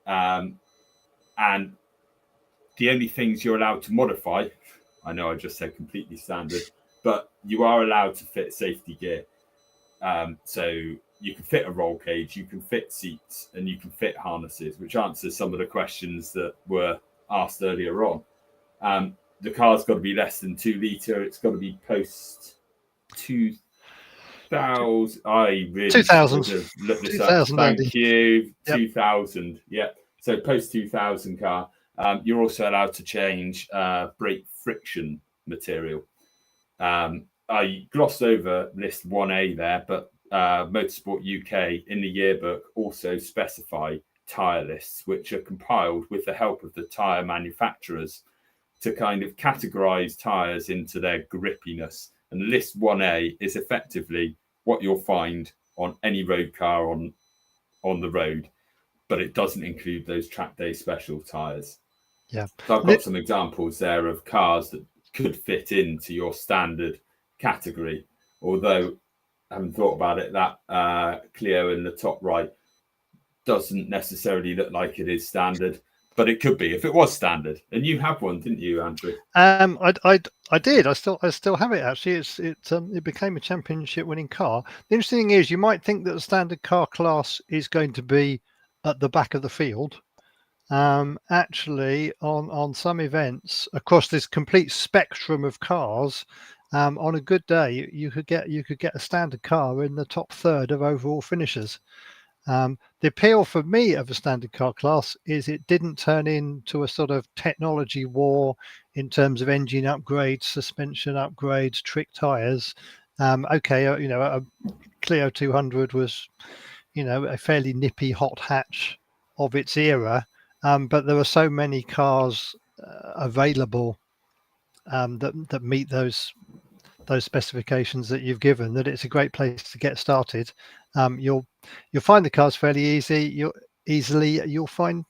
And the only things you're allowed to modify, I know I just said completely standard, but you are allowed to fit safety gear. So you can fit a roll cage, you can fit seats, and you can fit harnesses, which answers some of the questions that were asked earlier on. The car's got to be less than 2 litre. It's got to be post 2000. I really 2000. should have looked this up. Thank Andy. you. Yep. 2000. Yeah. So post 2000 car. You're also allowed to change brake friction material. I glossed over list 1A there, but Motorsport UK in the yearbook also specify tyre lists, which are compiled with the help of the tyre manufacturers to kind of categorize tyres into their grippiness. And list 1A is effectively what you'll find on any road car on the road, but it doesn't include those track day special tyres. Yeah. So I've got some examples there of cars that could fit into your standard category, although I haven't thought about it, that Clio in the top right doesn't necessarily look like it is standard, but it could be if it was standard. And you have one, didn't you, Andrew? I did. I still have it actually. It became a championship winning car. The interesting thing is, you might think that the standard car class is going to be at the back of the field. Actually, on some events across this complete spectrum of cars, on a good day, you could get a standard car in the top third of overall finishers. The appeal for me of a standard car class is it didn't turn into a sort of technology war in terms of engine upgrades, suspension upgrades, trick tires. A Clio 200 was, a fairly nippy hot hatch of its era. But there are so many cars available that meet those specifications that you've given that it's a great place to get started. You'll find the cars fairly easy. You'll find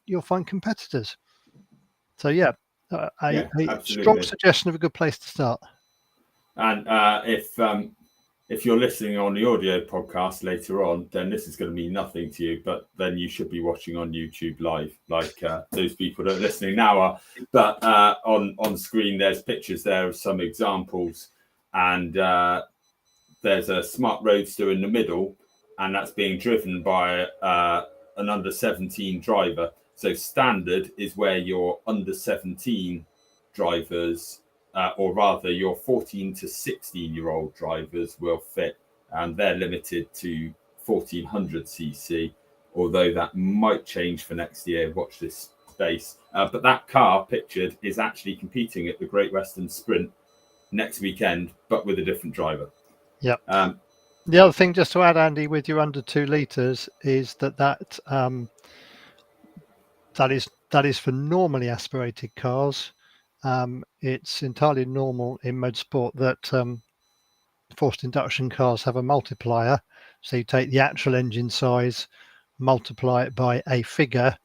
competitors. So a strong suggestion of a good place to start. And if if you're listening on the audio podcast later on, then this is going to mean nothing to you, but then you should be watching on YouTube live, like those people that are listening now are. But on screen, there's pictures there of some examples, and there's a smart roadster in the middle, and that's being driven by an under 17 driver. So standard is where your under 17 drivers, or rather your 14 to 16-year-old drivers will fit, and they're limited to 1400cc, although that might change for next year. Watch this space. But that car pictured is actually competing at the Great Western Sprint next weekend, but with a different driver. Yeah. The other thing, just to add, Andy, with your under 2 litres, is that is for normally aspirated cars. It's entirely normal in motorsport that forced induction cars have a multiplier. So you take the actual engine size, multiply it by a figure.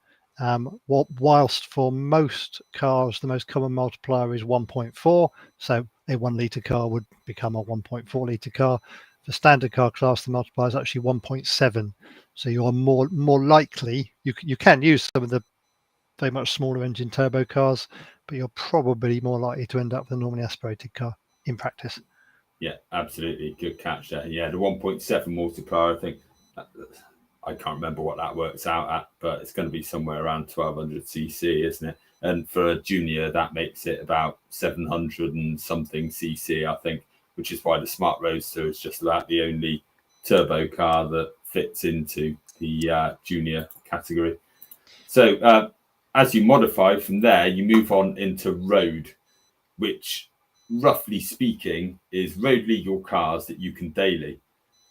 Whilst for most cars, the most common multiplier is 1.4. So a 1 litre car would become a 1.4 litre car. For standard car class, the multiplier is actually 1.7. So you are more likely, you can use some of the very much smaller engine turbo cars, but you're probably more likely to end up with a normally aspirated car in practice. Yeah, absolutely. Good catch there. Yeah, the 1.7 multiplier, I think, I can't remember what that works out at, but it's going to be somewhere around 1200cc, isn't it? And for a junior, that makes it about 700 and something cc, I think, which is why the Smart Roadster is just about the only turbo car that fits into the junior category. So as you modify from there, you move on into road, which, roughly speaking, is road legal cars that you can daily.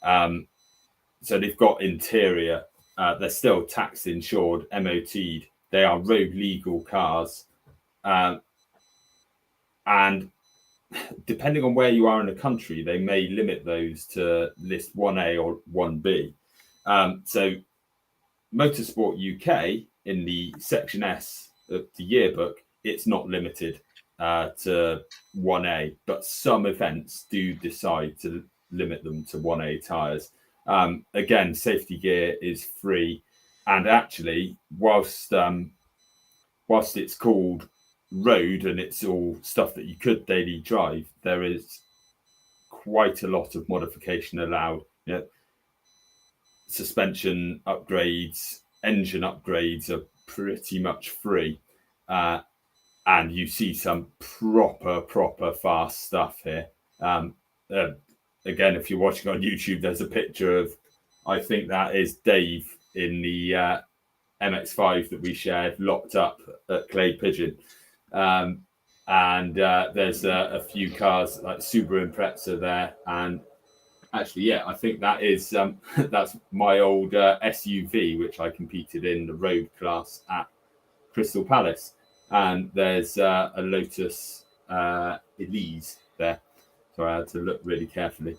So they've got interior, they're still tax insured, MOT'd. They are road legal cars. And depending on where you are in the country, they may limit those to list 1A or 1B. So Motorsport UK, in the section S of the yearbook, it's not limited to 1A, but some events do decide to limit them to 1A tyres. Again, safety gear is free, and actually, whilst it's called road and it's all stuff that you could daily drive, there is quite a lot of modification allowed. You know, suspension upgrades, engine upgrades are pretty much free, and you see some proper fast stuff here. Again, if you're watching on YouTube, there's a picture of, I think that is Dave in the MX-5 that we shared, locked up at Clay Pigeon. And there's a few cars like Subaru Impreza there. And actually, yeah, I think that is that's my old SUV, which I competed in the road class at Crystal Palace. And there's a Lotus Elise there. So I had to look really carefully.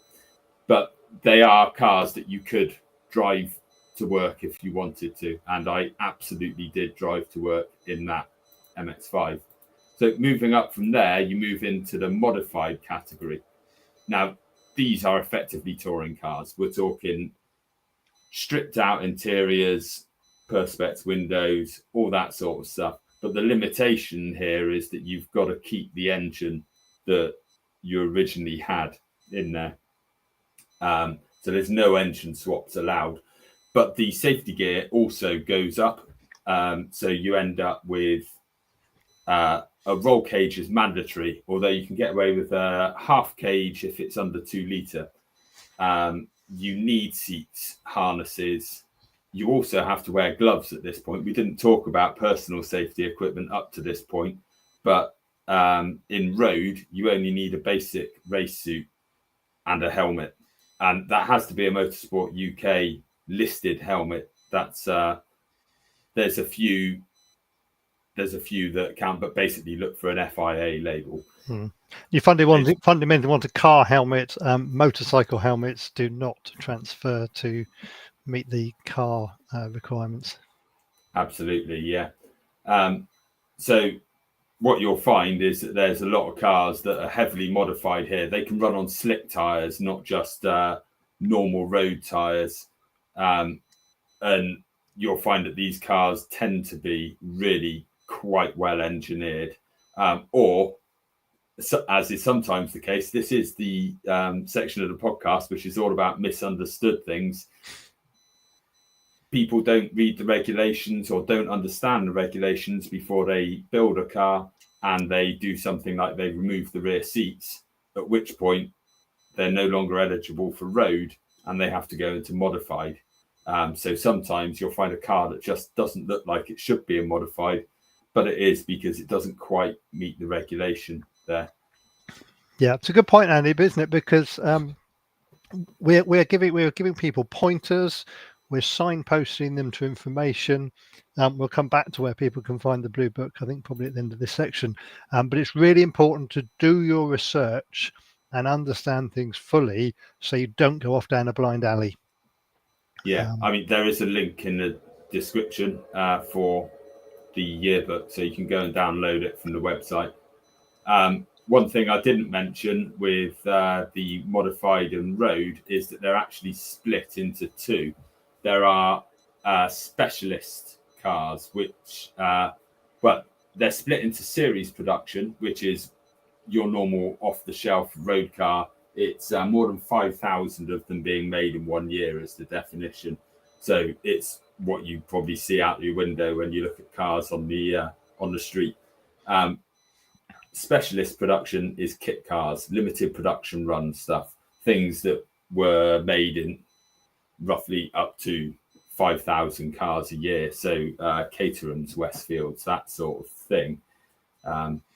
But they are cars that you could drive to work if you wanted to. And I absolutely did drive to work in that MX-5. So moving up from there, you move into the modified category. Now, these are effectively touring cars. We're talking stripped out interiors, perspex windows, all that sort of stuff. But the limitation here is that you've got to keep the engine that you originally had in there. So there's no engine swaps allowed. But the safety gear also goes up. So you end up with a roll cage is mandatory, although you can get away with a half cage if it's under 2 litre. You need seats, harnesses. You also have to wear gloves at this point. We didn't talk about personal safety equipment up to this point, but in road, you only need a basic race suit and a helmet. And that has to be a Motorsport UK listed helmet. That's there's a few that can, but basically look for an FIA label. You fundamentally want a car helmet. Motorcycle helmets do not transfer to meet the car requirements. Absolutely, yeah. So what you'll find is that there's a lot of cars that are heavily modified here. They can run on slick tyres, not just normal road tyres. And you'll find that these cars tend to be really quite well engineered. Or, as is sometimes the case, this is the section of the podcast which is all about misunderstood things. People don't read the regulations or don't understand the regulations before they build a car, and they do something like they remove the rear seats, at which point they're no longer eligible for road and they have to go into modified. So sometimes you'll find a car that just doesn't look like it should be a modified, but it is because it doesn't quite meet the regulation there. Yeah, it's a good point, Andy, isn't it? Because we're giving people pointers. We're signposting them to information. We'll come back to where people can find the blue book, I think probably at the end of this section. But it's really important to do your research and understand things fully so you don't go off down a blind alley. Yeah, I mean, there is a link in the description for the yearbook, so you can go and download it from the website. One thing I didn't mention with the modified and road is that they're actually split into two. There are specialist cars, which, they're split into series production, which is your normal off-the-shelf road car. It's more than 5,000 of them being made in 1 year is the definition. So it's what you probably see out your window when you look at cars on the street. Specialist production is kit cars, limited production run stuff, things that were made in roughly up to 5,000 cars a year. So Caterhams, Westfields, that sort of thing.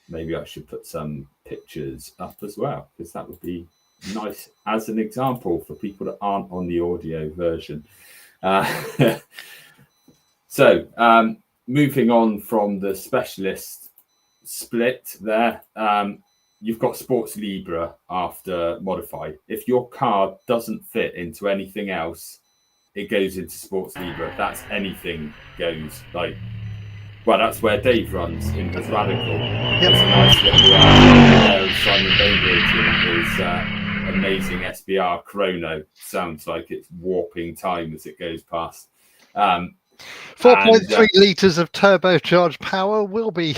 Maybe I should put some pictures up as well, because that would be nice as an example for people that aren't on the audio version. So moving on from the specialist split there, you've got Sports Libre after modified. If your car doesn't fit into anything else, it goes into Sports Libre. That's anything goes. That's where Dave runs in his Radical. It's a nice little Simon Bainbridge in his amazing SBR Chrono. Sounds like it's warping time as it goes past. 4.3 litres of turbocharged power will be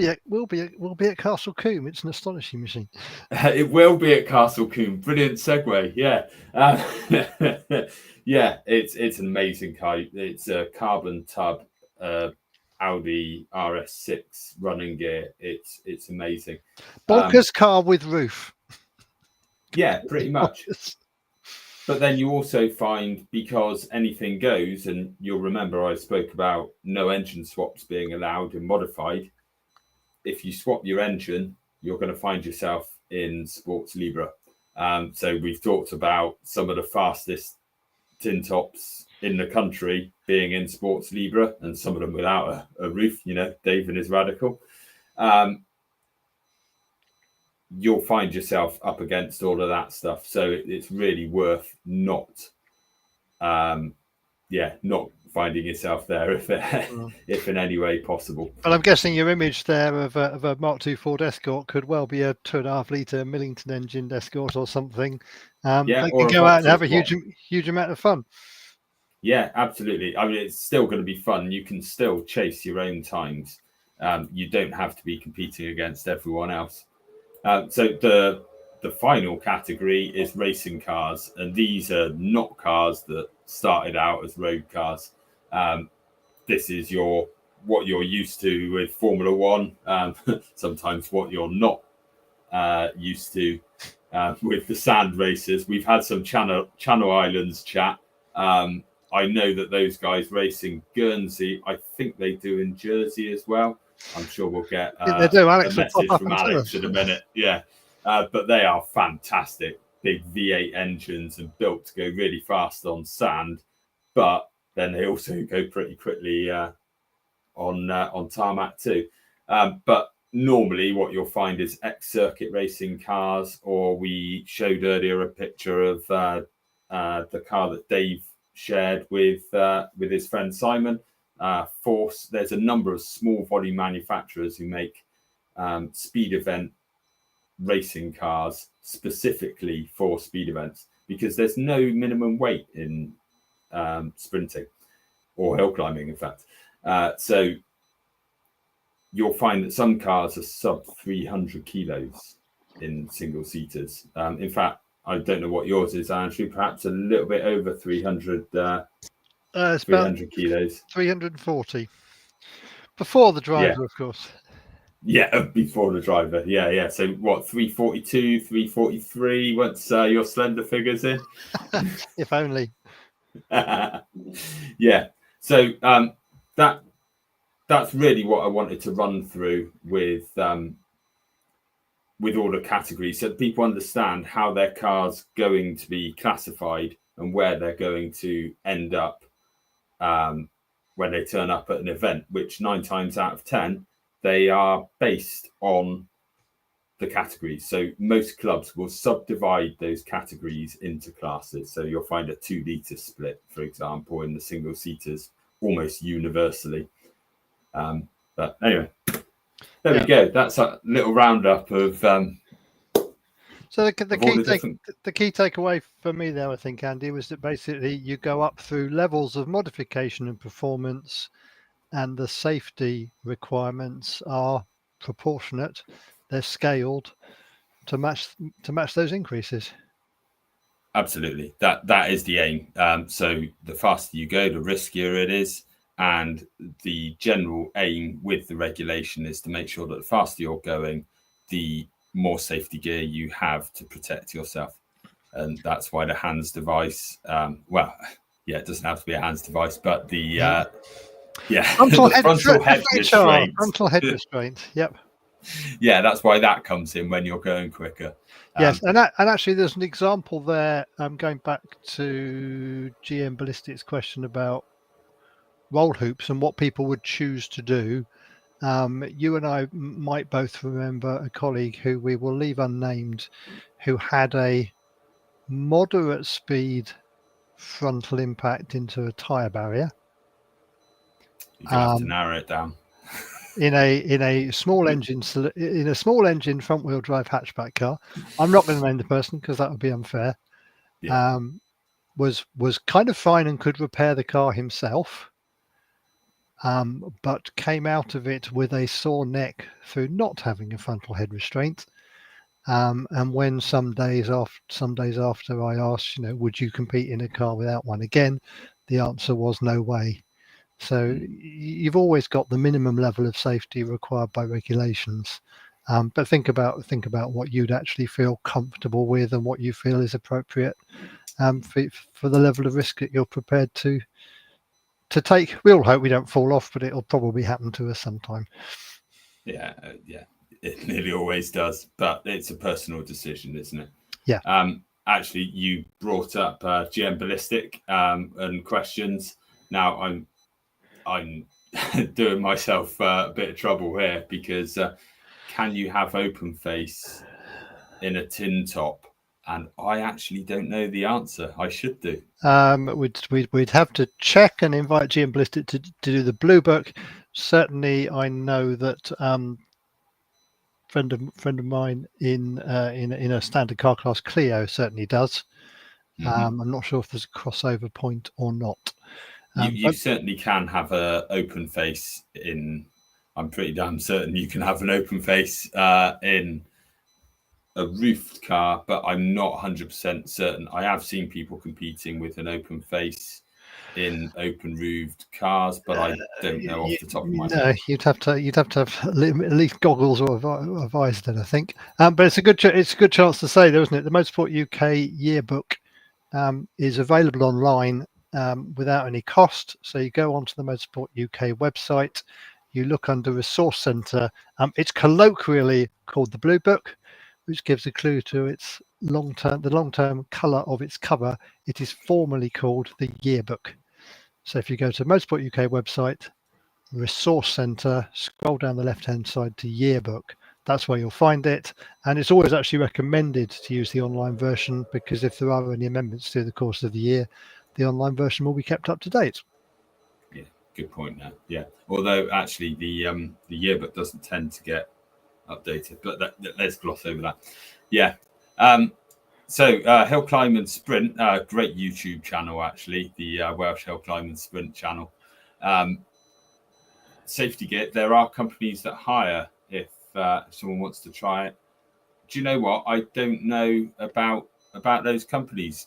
at Castle Combe. It's an astonishing machine. It will be at Castle Combe. Brilliant segue. Yeah. Yeah, it's an amazing car. It's a carbon tub Audi RS6 running gear. It's amazing. Bonkers car with roof. Yeah, pretty much. But then you also find, because anything goes, and you'll remember I spoke about no engine swaps being allowed in modified. If you swap your engine, you're going to find yourself in Sports Libre. So we've talked about some of the fastest tin tops in the country being in Sports Libre, and some of them without a roof, Dave and his Radical. You'll find yourself up against all of that stuff. So it's really worth not finding yourself there if in any way possible. But I'm guessing your image there of a Mark II Ford Escort could well be a 2.5 litre Millington engined Escort or something. They can go out and have a huge amount of fun. Yeah, absolutely. I mean, it's still going to be fun. You can still chase your own times. You don't have to be competing against everyone else. So the final category is racing cars, and these are not cars that started out as road cars. This is what you're used to with Formula One, sometimes what you're not used to with the sand races. We've had some Channel Islands chat. I know that those guys race in Guernsey. I think they do in Jersey as well. I'm sure we'll get a message from Alex in a minute. Yeah, but they are fantastic, big V8 engines and built to go really fast on sand. But then they also go pretty quickly on tarmac too. But normally what you'll find is ex-circuit racing cars, or we showed earlier a picture of the car that Dave shared with his friend Simon. There's a number of small volume manufacturers who make speed event racing cars specifically for speed events, because there's no minimum weight in sprinting or hill climbing, in fact. So you'll find that some cars are sub 300 kilos in single seaters. In fact, I don't know what yours is, Andrew, perhaps a little bit over 300, it's 300 kilos. 340. Before the driver, of course. Yeah, before the driver. Yeah. So what, 342, 343 once your slender figures in? If only. Yeah. So that's really what I wanted to run through with all the categories, so that people understand how their car's going to be classified and where they're going to end up when they turn up at an event, which 9 times out of 10, they are based on the categories. So most clubs will subdivide those categories into classes. So you'll find a 2-litre split, for example, in the single seaters almost universally. But anyway, there we go. That's a little roundup of. So the key takeaway for me there, I think, Andy, was that basically you go up through levels of modification and performance, and the safety requirements are proportionate. They're scaled to match those increases. Absolutely, that is the aim. So the faster you go, the riskier it is, and the general aim with the regulation is to make sure that the faster you're going, the more safety gear you have to protect yourself. And that's why the hands device, it doesn't have to be a hands device, but the frontal head restraint. Yep. Yeah, that's why that comes in when you're going quicker. Yes, and actually there's an example there, going back to GM Ballistic's question about roll hoops and what people would choose to do. You and I might both remember a colleague who we will leave unnamed, who had a moderate speed frontal impact into a tyre barrier. You have to narrow it down. In a small engine front wheel drive hatchback car. I'm not going to name the person because that would be unfair. Yeah. Was kind of fine and could repair the car himself. But came out of it with a sore neck through not having a frontal head restraint. And when some days after I asked, would you compete in a car without one again? The answer was no way. So you've always got the minimum level of safety required by regulations. But think about what you'd actually feel comfortable with and what you feel is appropriate for the level of risk that you're prepared to take. We all hope we don't fall off, but it'll probably happen to us sometime. Yeah, it nearly always does, but it's a personal decision, isn't it? Yeah. Actually, you brought up GM Ballistic and questions. Now I'm doing myself a bit of trouble here because can you have open face in a tin top? And I actually don't know the answer. I should do. We'd have to check and invite GM Ballistic to do the blue book. Certainly, I know that friend of mine in a standard car class, Clemow, certainly does. Mm-hmm. I'm not sure if there's a crossover point or not. You certainly can have an open face in. I'm pretty damn certain you can have an open face in a roofed car, but I'm not 100% certain. I have seen people competing with an open face in open roofed cars, but I don't know off the top of my head. No, you'd have to have at least goggles or a visor, then I think. But it's a good chance to say, though, isn't it? The Motorsport UK yearbook is available online without any cost. So you go onto the Motorsport UK website, you look under Resource Centre. It's colloquially called the Blue Book, which gives a clue to its the long-term colour of its cover. It is formally called the yearbook. So if you go to Motorsport UK website, Resource Centre, scroll down the left-hand side to yearbook, that's where you'll find it. And it's always actually recommended to use the online version, because if there are any amendments through the course of the year, the online version will be kept up to date. Yeah, good point there. Yeah, although actually the yearbook doesn't tend to get updated, but let's gloss over that. Yeah. So Hill Climb and Sprint, great YouTube channel actually, the Welsh Hill Climb and Sprint channel. Safety gear. There are companies that hire if someone wants to try it. Do you know what? I don't know about those companies.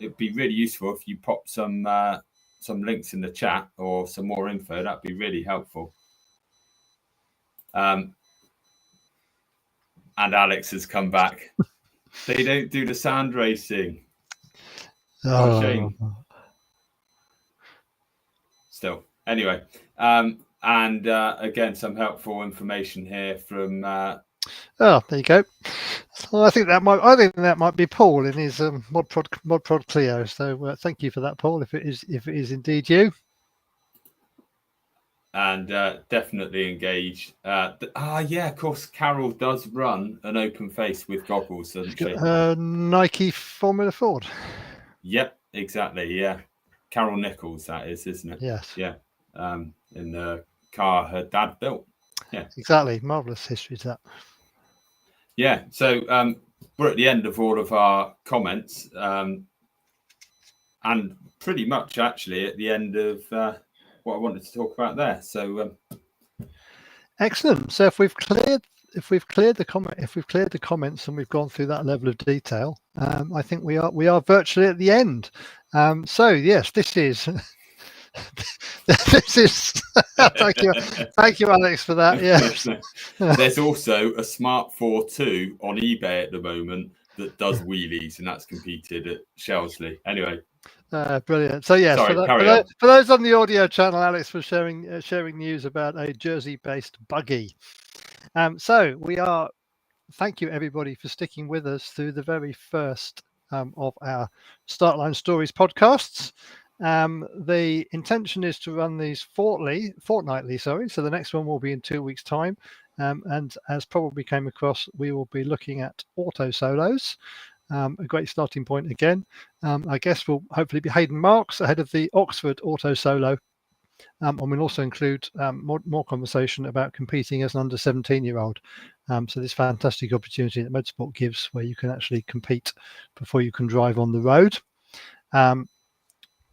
It'd be really useful if you pop some links in the chat or some more info. That'd be really helpful. And Alex has come back. They don't do the sand racing. Oh, shame. Still, anyway, and again, some helpful information here from. Oh, there you go. Well, I think that might be Paul in his ModProd Clio. So thank you for that, Paul. If it is indeed you. And definitely engaged. Yeah, of course, Carol does run an open face with goggles, doesn't she? Nike Formula Ford. Yep, exactly. Yeah, Carol Nichols, that is, isn't it? Yes. Yeah. In the car her dad built. Yeah. Exactly. Marvelous history to that. Yeah. So we're at the end of all of our comments, and pretty much actually at the end of what I wanted to talk about there. So excellent. So if we've cleared the comments and we've gone through that level of detail, I think we are virtually at the end. So yes, this is this is thank you Alex for that. Yes. There's also a Smart 4.2 on eBay at the moment that does wheelies, and that's competed at Shelsley. Anyway. Brilliant. So yes, for those on the audio channel, Alex was sharing news about a Jersey-based buggy. So thank you everybody for sticking with us through the very first of our Startline Stories podcasts. The intention is to run these fortnightly. So the next one will be in 2 weeks' time. And as probably came across, we will be looking at auto solos. A great starting point again. I guess will hopefully be Hayden Marks ahead of the Oxford Auto Solo. And we'll also include more conversation about competing as an under 17-year-old. So this fantastic opportunity that motorsport gives where you can actually compete before you can drive on the road.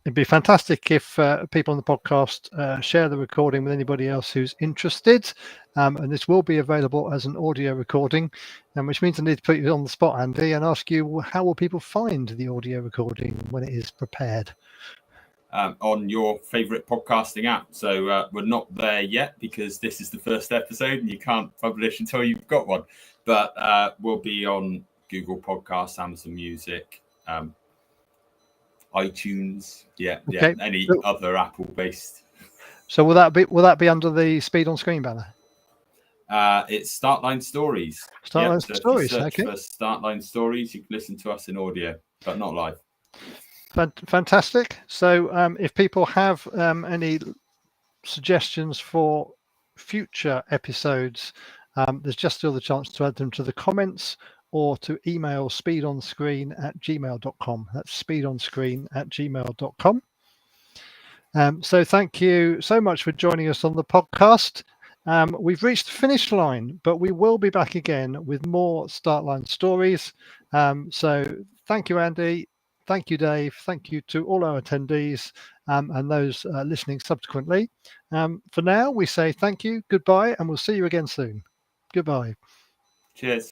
It'd be fantastic if people on the podcast share the recording with anybody else who's interested. And this will be available as an audio recording, which means I need to put you on the spot, Andy, and ask you, how will people find the audio recording when it is prepared? On your favourite podcasting app. So we're not there yet because this is the first episode and you can't publish until you've got one. But we'll be on Google Podcasts, Amazon Music, iTunes, okay. Any other Apple-based. So will that be under the Speed on Screen banner? It's Startline Stories. Startline Stories. Okay. For Startline Stories, you can listen to us in audio, but not live. Fantastic. So if people have any suggestions for future episodes, there's just still the chance to add them to the comments or to email speedonscreen@gmail.com. That's speedonscreen@gmail.com. So thank you so much for joining us on the podcast. We've reached the finish line, but we will be back again with more Startline Stories. So thank you, Andy. Thank you, Dave. Thank you to all our attendees and those listening subsequently. For now, we say thank you, goodbye, and we'll see you again soon. Goodbye. Cheers.